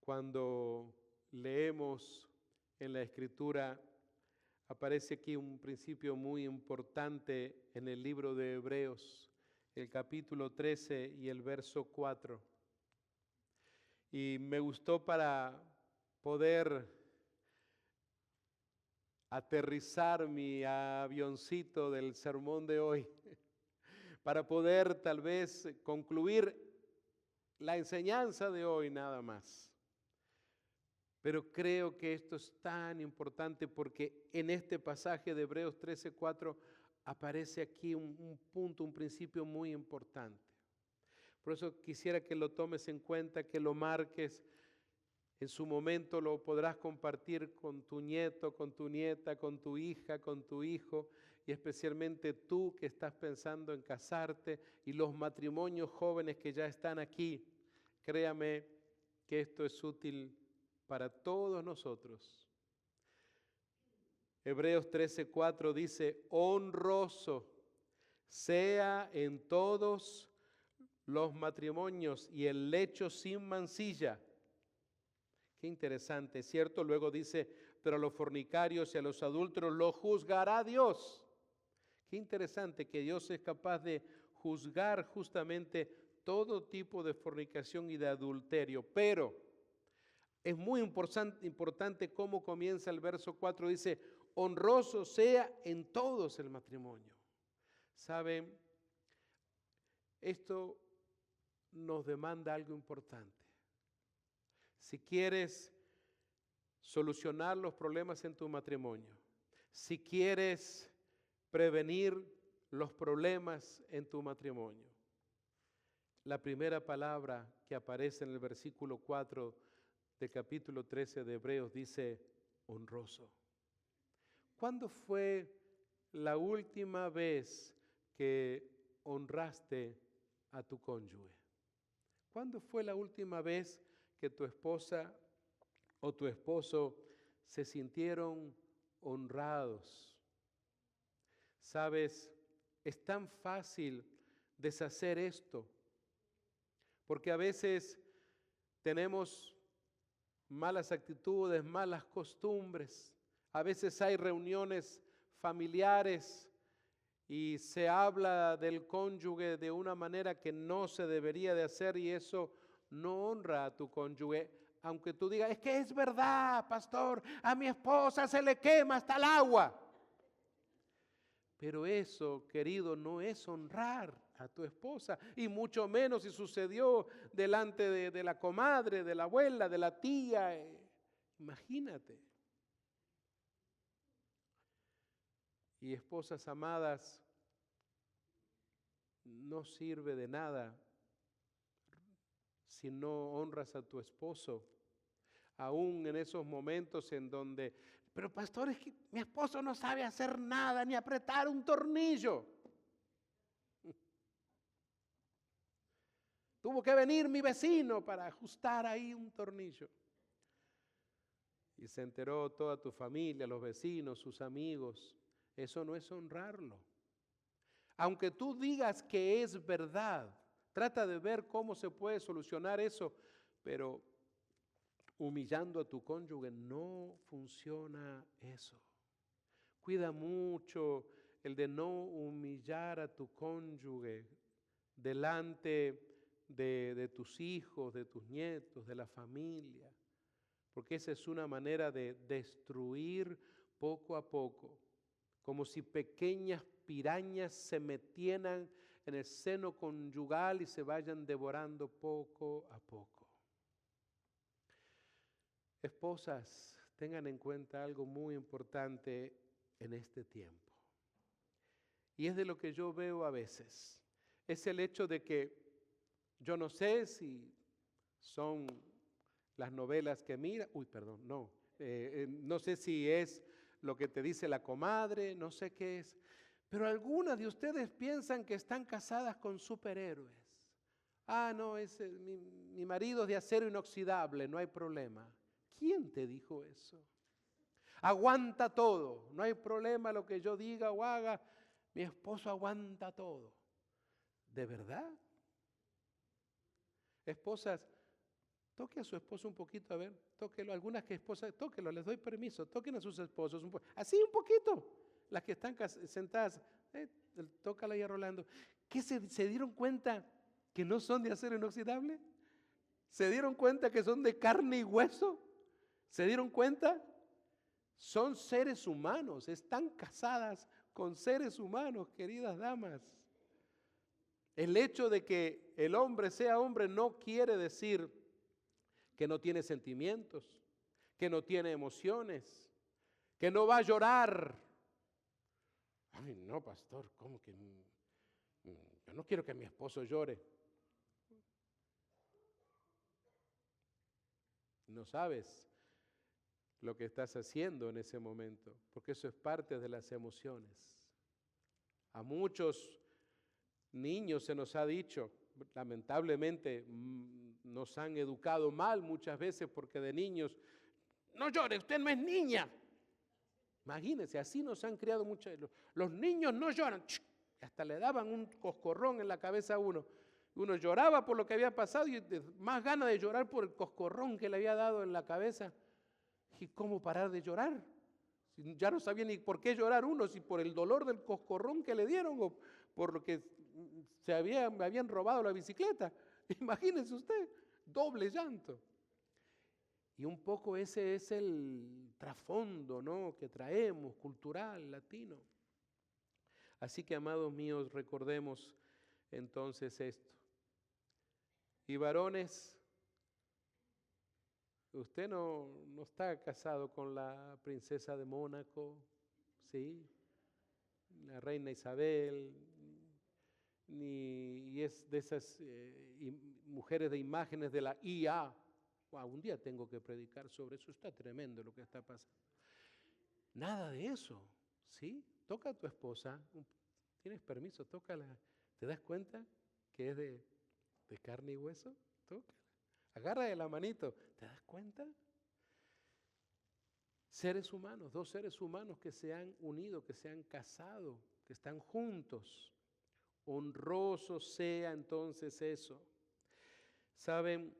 cuando leemos en la Escritura, aparece aquí un principio muy importante en el libro de Hebreos, el capítulo 13 y el verso 4. Y me gustó para poder aterrizar mi avioncito del sermón de hoy, para poder tal vez concluir la enseñanza de hoy nada más. Pero creo que esto es tan importante porque en este pasaje de Hebreos 13:4 aparece aquí un punto, un principio muy importante. Por eso quisiera que lo tomes en cuenta, que lo marques. En su momento lo podrás compartir con tu nieto, con tu nieta, con tu hija, con tu hijo, y especialmente tú que estás pensando en casarte y los matrimonios jóvenes que ya están aquí. Créame que esto es útil para todos nosotros. Hebreos 13:4 dice, honroso sea en todos los matrimonios y el lecho sin mancilla. Qué interesante, ¿cierto? Luego dice, pero a los fornicarios y a los adúlteros los juzgará Dios. Qué interesante que Dios es capaz de juzgar justamente todo tipo de fornicación y de adulterio. Pero es muy importante cómo comienza el verso 4. Dice, honroso sea en todos el matrimonio. ¿Saben? Esto nos demanda algo importante. Si quieres solucionar los problemas en tu matrimonio, si quieres prevenir los problemas en tu matrimonio, la primera palabra que aparece en el versículo 4 del capítulo 13 de Hebreos dice honroso. ¿Cuándo fue la última vez que honraste a tu cónyuge? ¿Cuándo fue la última vez que tu esposa o tu esposo se sintieron honrados? Sabes, es tan fácil deshacer esto, porque a veces tenemos malas actitudes, malas costumbres. A veces hay reuniones familiares y se habla del cónyuge de una manera que no se debería de hacer y eso no honra a tu cónyuge. Aunque tú digas, es que es verdad, pastor, a mi esposa se le quema hasta el agua. Pero eso, querido, no es honrar a tu esposa, y mucho menos si sucedió delante de la comadre, de la abuela, de la tía. Imagínate. Y esposas amadas, no sirve de nada si no honras a tu esposo, aún en esos momentos en donde, pero pastor, es que mi esposo no sabe hacer nada, ni apretar un tornillo. Tuvo que venir mi vecino para ajustar ahí un tornillo. Y se enteró toda tu familia, los vecinos, sus amigos. Eso no es honrarlo. Aunque tú digas que es verdad, trata de ver cómo se puede solucionar eso, pero humillando a tu cónyuge no funciona eso. Cuida mucho el de no humillar a tu cónyuge delante de tus hijos, de tus nietos, de la familia, porque esa es una manera de destruir poco a poco, como si pequeñas pirañas se metieran en el seno conyugal y se vayan devorando poco a poco. Esposas, tengan en cuenta algo muy importante en este tiempo, y es de lo que yo veo a veces, es el hecho de que yo no sé si son las novelas que mira, no sé si es lo que te dice la comadre, no sé qué es, pero algunas de ustedes piensan que están casadas con superhéroes. Ah, no, mi marido es de acero inoxidable, no hay problema. ¿Quién te dijo eso? Aguanta todo, no hay problema lo que yo diga o haga, mi esposo aguanta todo. ¿De verdad? Esposas, toque a su esposo un poquito, a ver, tóquelo. Algunas que esposas, tóquelo, les doy permiso, toquen a sus esposos, así un poquito. Las que están sentadas, tócala ahí a Rolando. ¿Qué se dieron cuenta que no son de acero inoxidable? ¿Se dieron cuenta que son de carne y hueso? ¿Se dieron cuenta? Son seres humanos, están casadas con seres humanos, queridas damas. El hecho de que el hombre sea hombre no quiere decir que no tiene sentimientos, que no tiene emociones, que no va a llorar. Ay, no, pastor, ¿cómo que? Yo no quiero que mi esposo llore. No sabes lo que estás haciendo en ese momento, porque eso es parte de las emociones. A muchos niños se nos ha dicho, lamentablemente nos han educado mal muchas veces porque de niños, no llore, usted no es niña. Imagínense, así nos han criado muchos. Los niños no lloran, hasta le daban un coscorrón en la cabeza a uno. Uno lloraba por lo que había pasado y más ganas de llorar por el coscorrón que le había dado en la cabeza. ¿Y cómo parar de llorar? Ya no sabía ni por qué llorar uno, si por el dolor del coscorrón que le dieron o por lo que me habían robado la bicicleta. Imagínense usted, doble llanto. Y un poco ese es el trasfondo, ¿no?, que traemos, cultural, latino. Así que, amados míos, recordemos entonces esto. Y varones, usted no está casado con la princesa de Mónaco, ¿sí?, la reina Isabel, ni es de esas mujeres de imágenes de la IA. Wow, un día tengo que predicar sobre eso, está tremendo lo que está pasando. Nada de eso, ¿sí? Toca a tu esposa, tienes permiso, tócala. ¿Te das cuenta que es de carne y hueso? Tócala. Agarra de la manito, ¿te das cuenta? Seres humanos, dos seres humanos que se han unido, que se han casado, que están juntos. Honroso sea entonces eso. ¿Saben?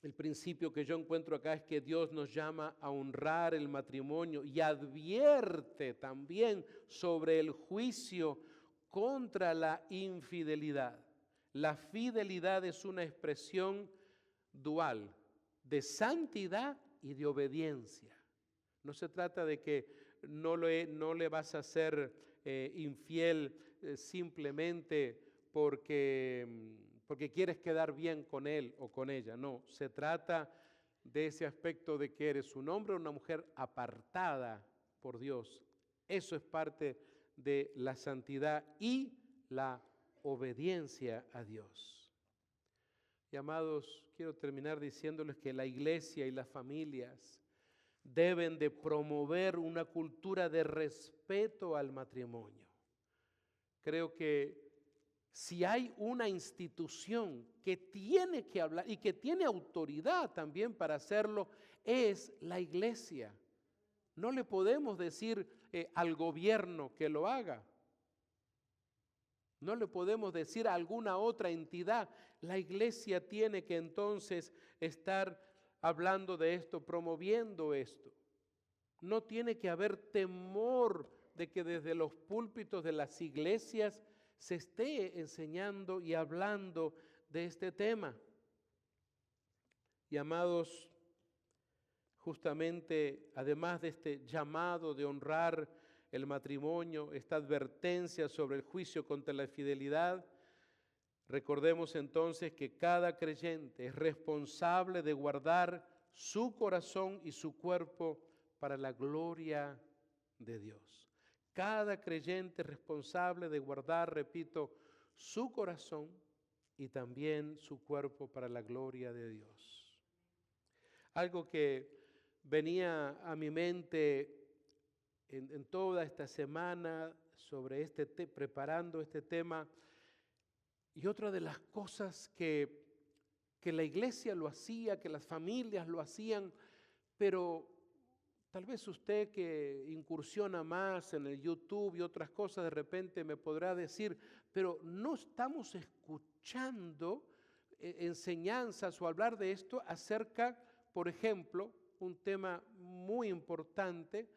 El principio que yo encuentro acá es que Dios nos llama a honrar el matrimonio y advierte también sobre el juicio contra la infidelidad. La fidelidad es una expresión dual de santidad y de obediencia. No se trata de que no le vas a ser infiel simplemente porque quieres quedar bien con él o con ella. No, se trata de ese aspecto de que eres un hombre o una mujer apartada por Dios. Eso es parte de la santidad y la obediencia a Dios. Y amados, quiero terminar diciéndoles que la iglesia y las familias deben de promover una cultura de respeto al matrimonio. Creo que si hay una institución que tiene que hablar y que tiene autoridad también para hacerlo, es la iglesia. No le podemos decir al gobierno que lo haga. No le podemos decir a alguna otra entidad. La iglesia tiene que entonces estar hablando de esto, promoviendo esto. No tiene que haber temor de que desde los púlpitos de las iglesias se esté enseñando y hablando de este tema. Y amados, justamente además de este llamado de honrar el matrimonio, esta advertencia sobre el juicio contra la infidelidad, recordemos entonces que cada creyente es responsable de guardar su corazón y su cuerpo para la gloria de Dios. Cada creyente es responsable de guardar, repito, su corazón y también su cuerpo para la gloria de Dios. Algo que venía a mi mente en toda esta semana sobre preparando este tema, y otra de las cosas que la iglesia lo hacía, que las familias lo hacían, pero tal vez usted que incursiona más en el YouTube y otras cosas, de repente me podrá decir, pero no estamos escuchando enseñanzas o hablar de esto acerca, por ejemplo, un tema muy importante.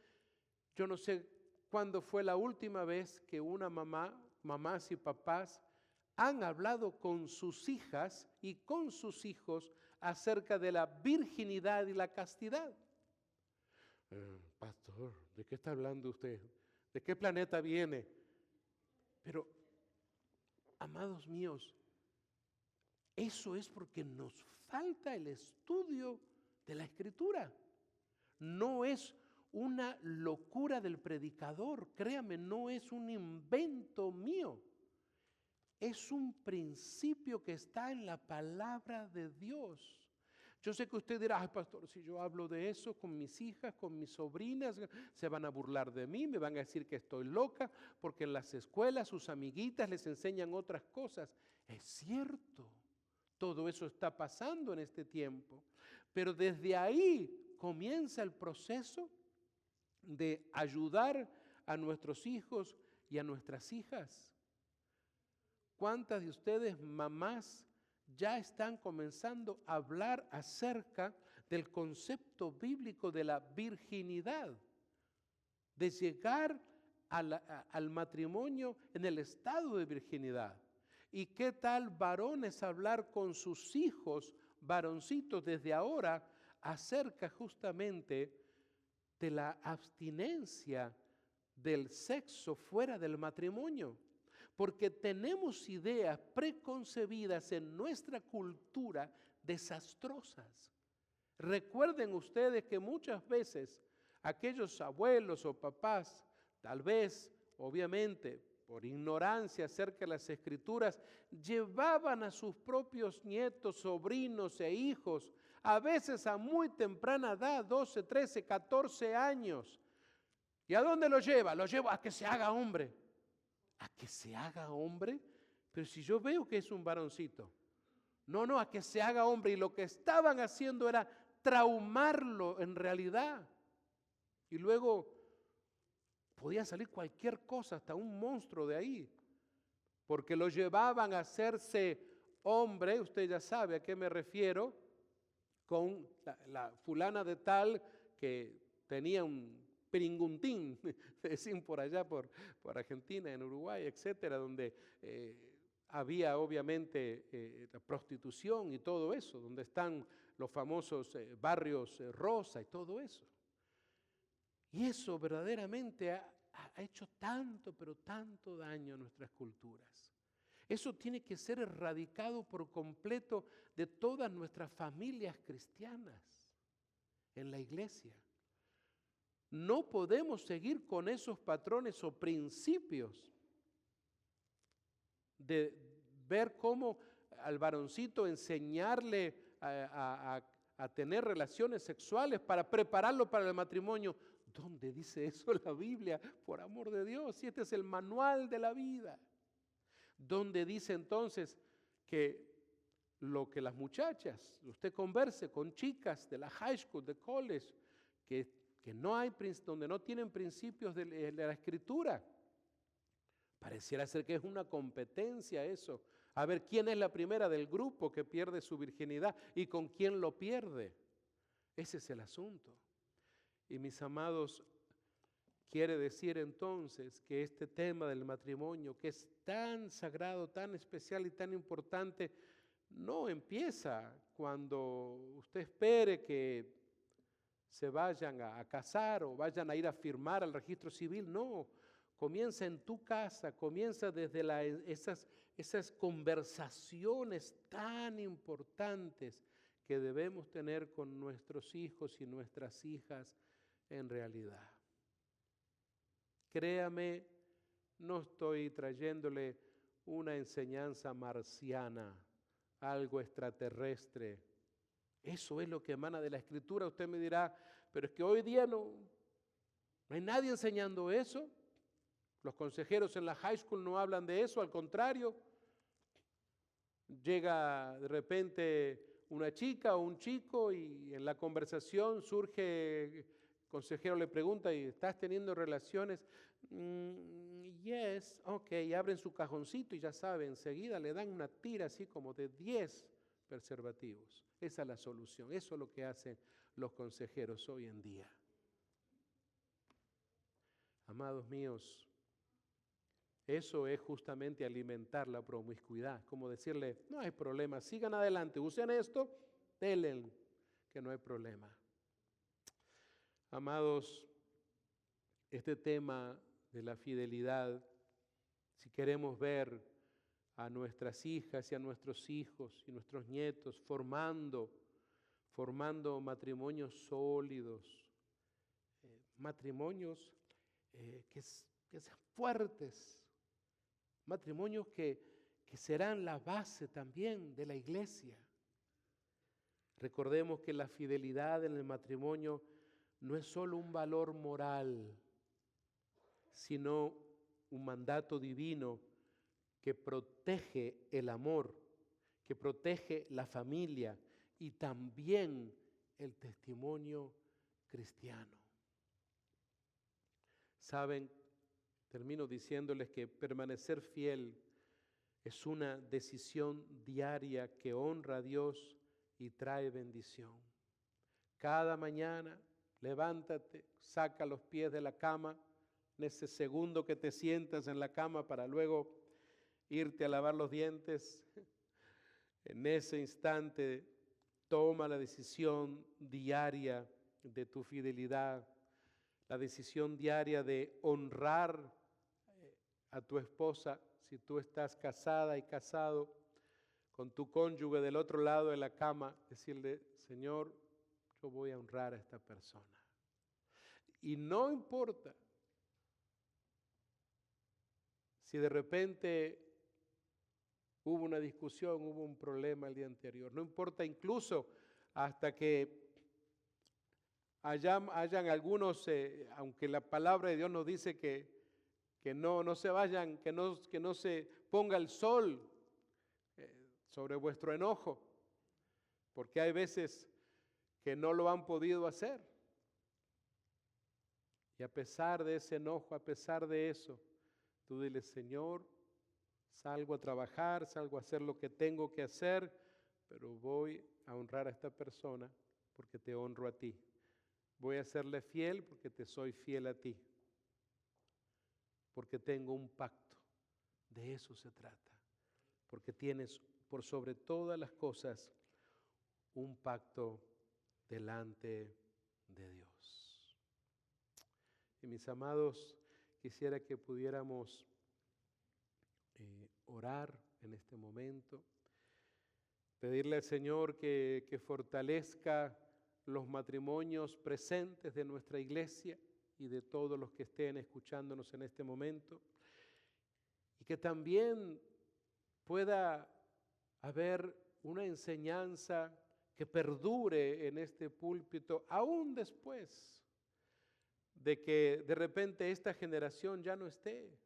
Yo no sé cuándo fue la última vez que una mamás y papás han hablado con sus hijas y con sus hijos acerca de la virginidad y la castidad. Pastor, ¿de qué está hablando usted? ¿De qué planeta viene? Pero, amados míos, eso es porque nos falta el estudio de la Escritura. No es una locura del predicador, créame, no es un invento mío. Es un principio que está en la palabra de Dios. Yo sé que usted dirá, ay pastor, si yo hablo de eso con mis hijas, con mis sobrinas, se van a burlar de mí, me van a decir que estoy loca, porque en las escuelas sus amiguitas les enseñan otras cosas. Es cierto, todo eso está pasando en este tiempo, pero desde ahí comienza el proceso de ayudar a nuestros hijos y a nuestras hijas. ¿Cuántas de ustedes, mamás, ya están comenzando a hablar acerca del concepto bíblico de la virginidad, de llegar al matrimonio en el estado de virginidad? ¿Y qué tal varones hablar con sus hijos, varoncitos, desde ahora acerca justamente de la abstinencia del sexo fuera del matrimonio? Porque tenemos ideas preconcebidas en nuestra cultura desastrosas. Recuerden ustedes que muchas veces aquellos abuelos o papás, tal vez, obviamente, por ignorancia acerca de las Escrituras, llevaban a sus propios nietos, sobrinos e hijos, a veces a muy temprana edad, 12, 13, 14 años. ¿Y a dónde lo lleva? Lo lleva a que se haga hombre. ¿A que se haga hombre? Pero si yo veo que es un varoncito. No, a que se haga hombre. Y lo que estaban haciendo era traumarlo en realidad. Y luego podía salir cualquier cosa, hasta un monstruo de ahí. Porque lo llevaban a hacerse hombre, usted ya sabe a qué me refiero, con la fulana de tal que tenía un piringuntín, decían por allá, por Argentina, en Uruguay, etcétera, donde había obviamente la prostitución y todo eso, donde están los famosos barrios rosa y todo eso. Y eso verdaderamente ha hecho tanto, pero tanto daño a nuestras culturas. Eso tiene que ser erradicado por completo de todas nuestras familias cristianas en la iglesia. No podemos seguir con esos patrones o principios de ver cómo al varoncito enseñarle a tener relaciones sexuales para prepararlo para el matrimonio. ¿Dónde dice eso la Biblia? Por amor de Dios, si este es el manual de la vida. ¿Dónde dice entonces que lo que las muchachas, usted converse con chicas de la high school, de college, que no hay, donde no tienen principios de la escritura? Pareciera ser que es una competencia eso. A ver quién es la primera del grupo que pierde su virginidad y con quién lo pierde. Ese es el asunto. Y mis amados, quiere decir entonces que este tema del matrimonio, que es tan sagrado, tan especial y tan importante, no empieza cuando usted espere que se vayan a casar o vayan a ir a firmar al registro civil. No, comienza en tu casa, comienza desde esas conversaciones tan importantes que debemos tener con nuestros hijos y nuestras hijas en realidad. Créame, no estoy trayéndole una enseñanza marciana, algo extraterrestre. Eso es lo que emana de la Escritura. Usted me dirá, pero es que hoy día no hay nadie enseñando eso. Los consejeros en la high school no hablan de eso, al contrario. Llega de repente una chica o un chico y en la conversación surge, el consejero le pregunta, ¿y estás teniendo relaciones? Yes, ok, y abren su cajoncito y ya saben, enseguida le dan una tira así como de 10 preservativos. Esa es la solución, eso es lo que hacen los consejeros hoy en día. Amados míos, eso es justamente alimentar la promiscuidad, como decirle, no hay problema, sigan adelante, usen esto, denle, que no hay problema. Amados, este tema de la fidelidad, si queremos ver a nuestras hijas y a nuestros hijos y nuestros nietos formando matrimonios sólidos, matrimonios que sean fuertes, matrimonios que serán la base también de la iglesia. Recordemos que la fidelidad en el matrimonio no es solo un valor moral, sino un mandato divino que protege el amor, que protege la familia y también el testimonio cristiano. Saben, termino diciéndoles que permanecer fiel es una decisión diaria que honra a Dios y trae bendición. Cada mañana, levántate, saca los pies de la cama, en ese segundo que te sientas en la cama para luego irte a lavar los dientes, en ese instante toma la decisión diaria de tu fidelidad, la decisión diaria de honrar a tu esposa, si tú estás casada y casado, con tu cónyuge del otro lado de la cama, decirle, Señor, yo voy a honrar a esta persona. Y no importa Si de repente hubo una discusión, hubo un problema el día anterior, no importa, incluso hasta que hayan algunos, aunque la palabra de Dios nos dice que no se vayan, que no se ponga el sol sobre vuestro enojo, porque hay veces que no lo han podido hacer. Y a pesar de ese enojo, a pesar de eso, tú dile: Señor, salgo a trabajar, salgo a hacer lo que tengo que hacer, pero voy a honrar a esta persona porque te honro a ti. Voy a serle fiel porque te soy fiel a ti. Porque tengo un pacto. De eso se trata. Porque tienes por sobre todas las cosas un pacto delante de Dios. Y mis amados, quisiera que pudiéramos orar en este momento, pedirle al Señor que fortalezca los matrimonios presentes de nuestra iglesia y de todos los que estén escuchándonos en este momento, y que también pueda haber una enseñanza que perdure en este púlpito aún después de que de repente esta generación ya no esté.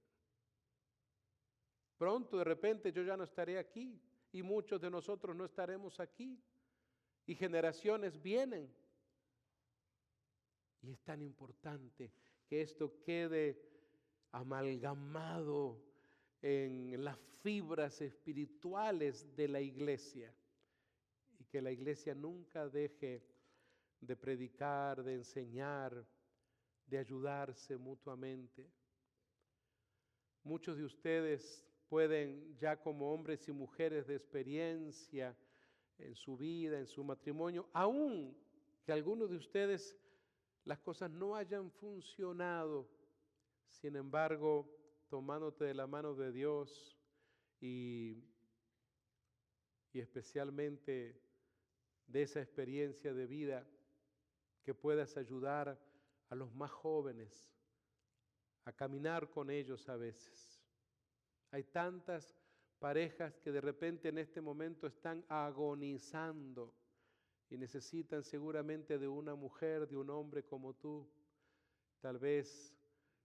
Pronto de repente yo ya no estaré aquí y muchos de nosotros no estaremos aquí y generaciones vienen. Y es tan importante que esto quede amalgamado en las fibras espirituales de la iglesia y que la iglesia nunca deje de predicar, de enseñar, de ayudarse mutuamente. Muchos de ustedes pueden, ya como hombres y mujeres de experiencia en su vida, en su matrimonio, aún que algunos de ustedes las cosas no hayan funcionado, sin embargo, tomándote de la mano de Dios y especialmente de esa experiencia de vida, que puedas ayudar a los más jóvenes a caminar con ellos a veces. Hay tantas parejas que de repente en este momento están agonizando y necesitan seguramente de una mujer, de un hombre como tú. Tal vez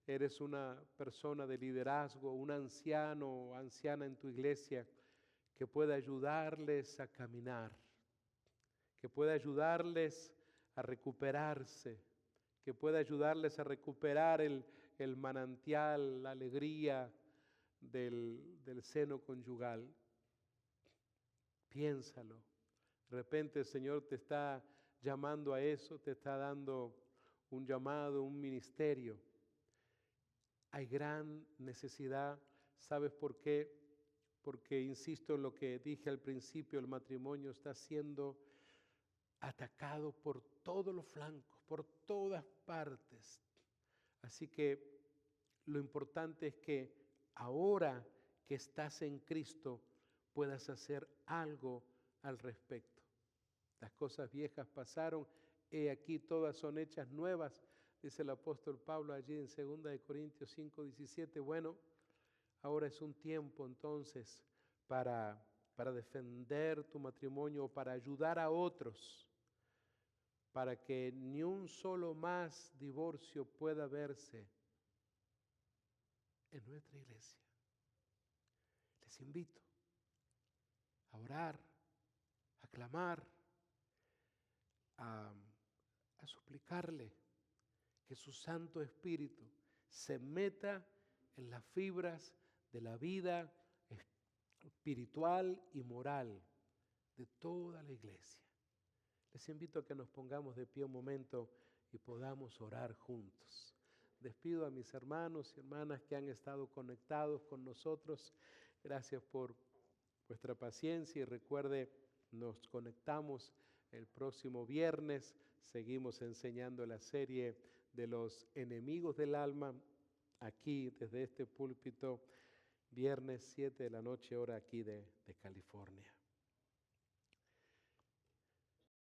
eres una persona de liderazgo, un anciano o anciana en tu iglesia que pueda ayudarles a caminar, que pueda ayudarles a recuperarse, que pueda ayudarles a recuperar el manantial, la alegría del seno conyugal. Piénsalo. De repente el Señor te está llamando a eso, te está dando un llamado, un ministerio. Hay gran necesidad. ¿Sabes por qué? Porque, insisto en lo que dije al principio, el matrimonio está siendo atacado por todos los flancos, por todas partes. Así que lo importante es que ahora que estás en Cristo puedas hacer algo al respecto. Las cosas viejas pasaron, he aquí todas son hechas nuevas, dice el apóstol Pablo allí en 2 Corintios 5:17. Bueno, ahora es un tiempo entonces para defender tu matrimonio, para ayudar a otros, para que ni un solo más divorcio pueda verse en nuestra iglesia. Les invito a orar, a clamar, a suplicarle que su Santo Espíritu se meta en las fibras de la vida espiritual y moral de toda la iglesia. Les invito a que nos pongamos de pie un momento y podamos orar juntos. Despido a mis hermanos y hermanas que han estado conectados con nosotros. Gracias por vuestra paciencia y recuerde, nos conectamos el próximo viernes. Seguimos enseñando la serie de los enemigos del alma aquí desde este púlpito, viernes 7 de la noche, hora aquí de California.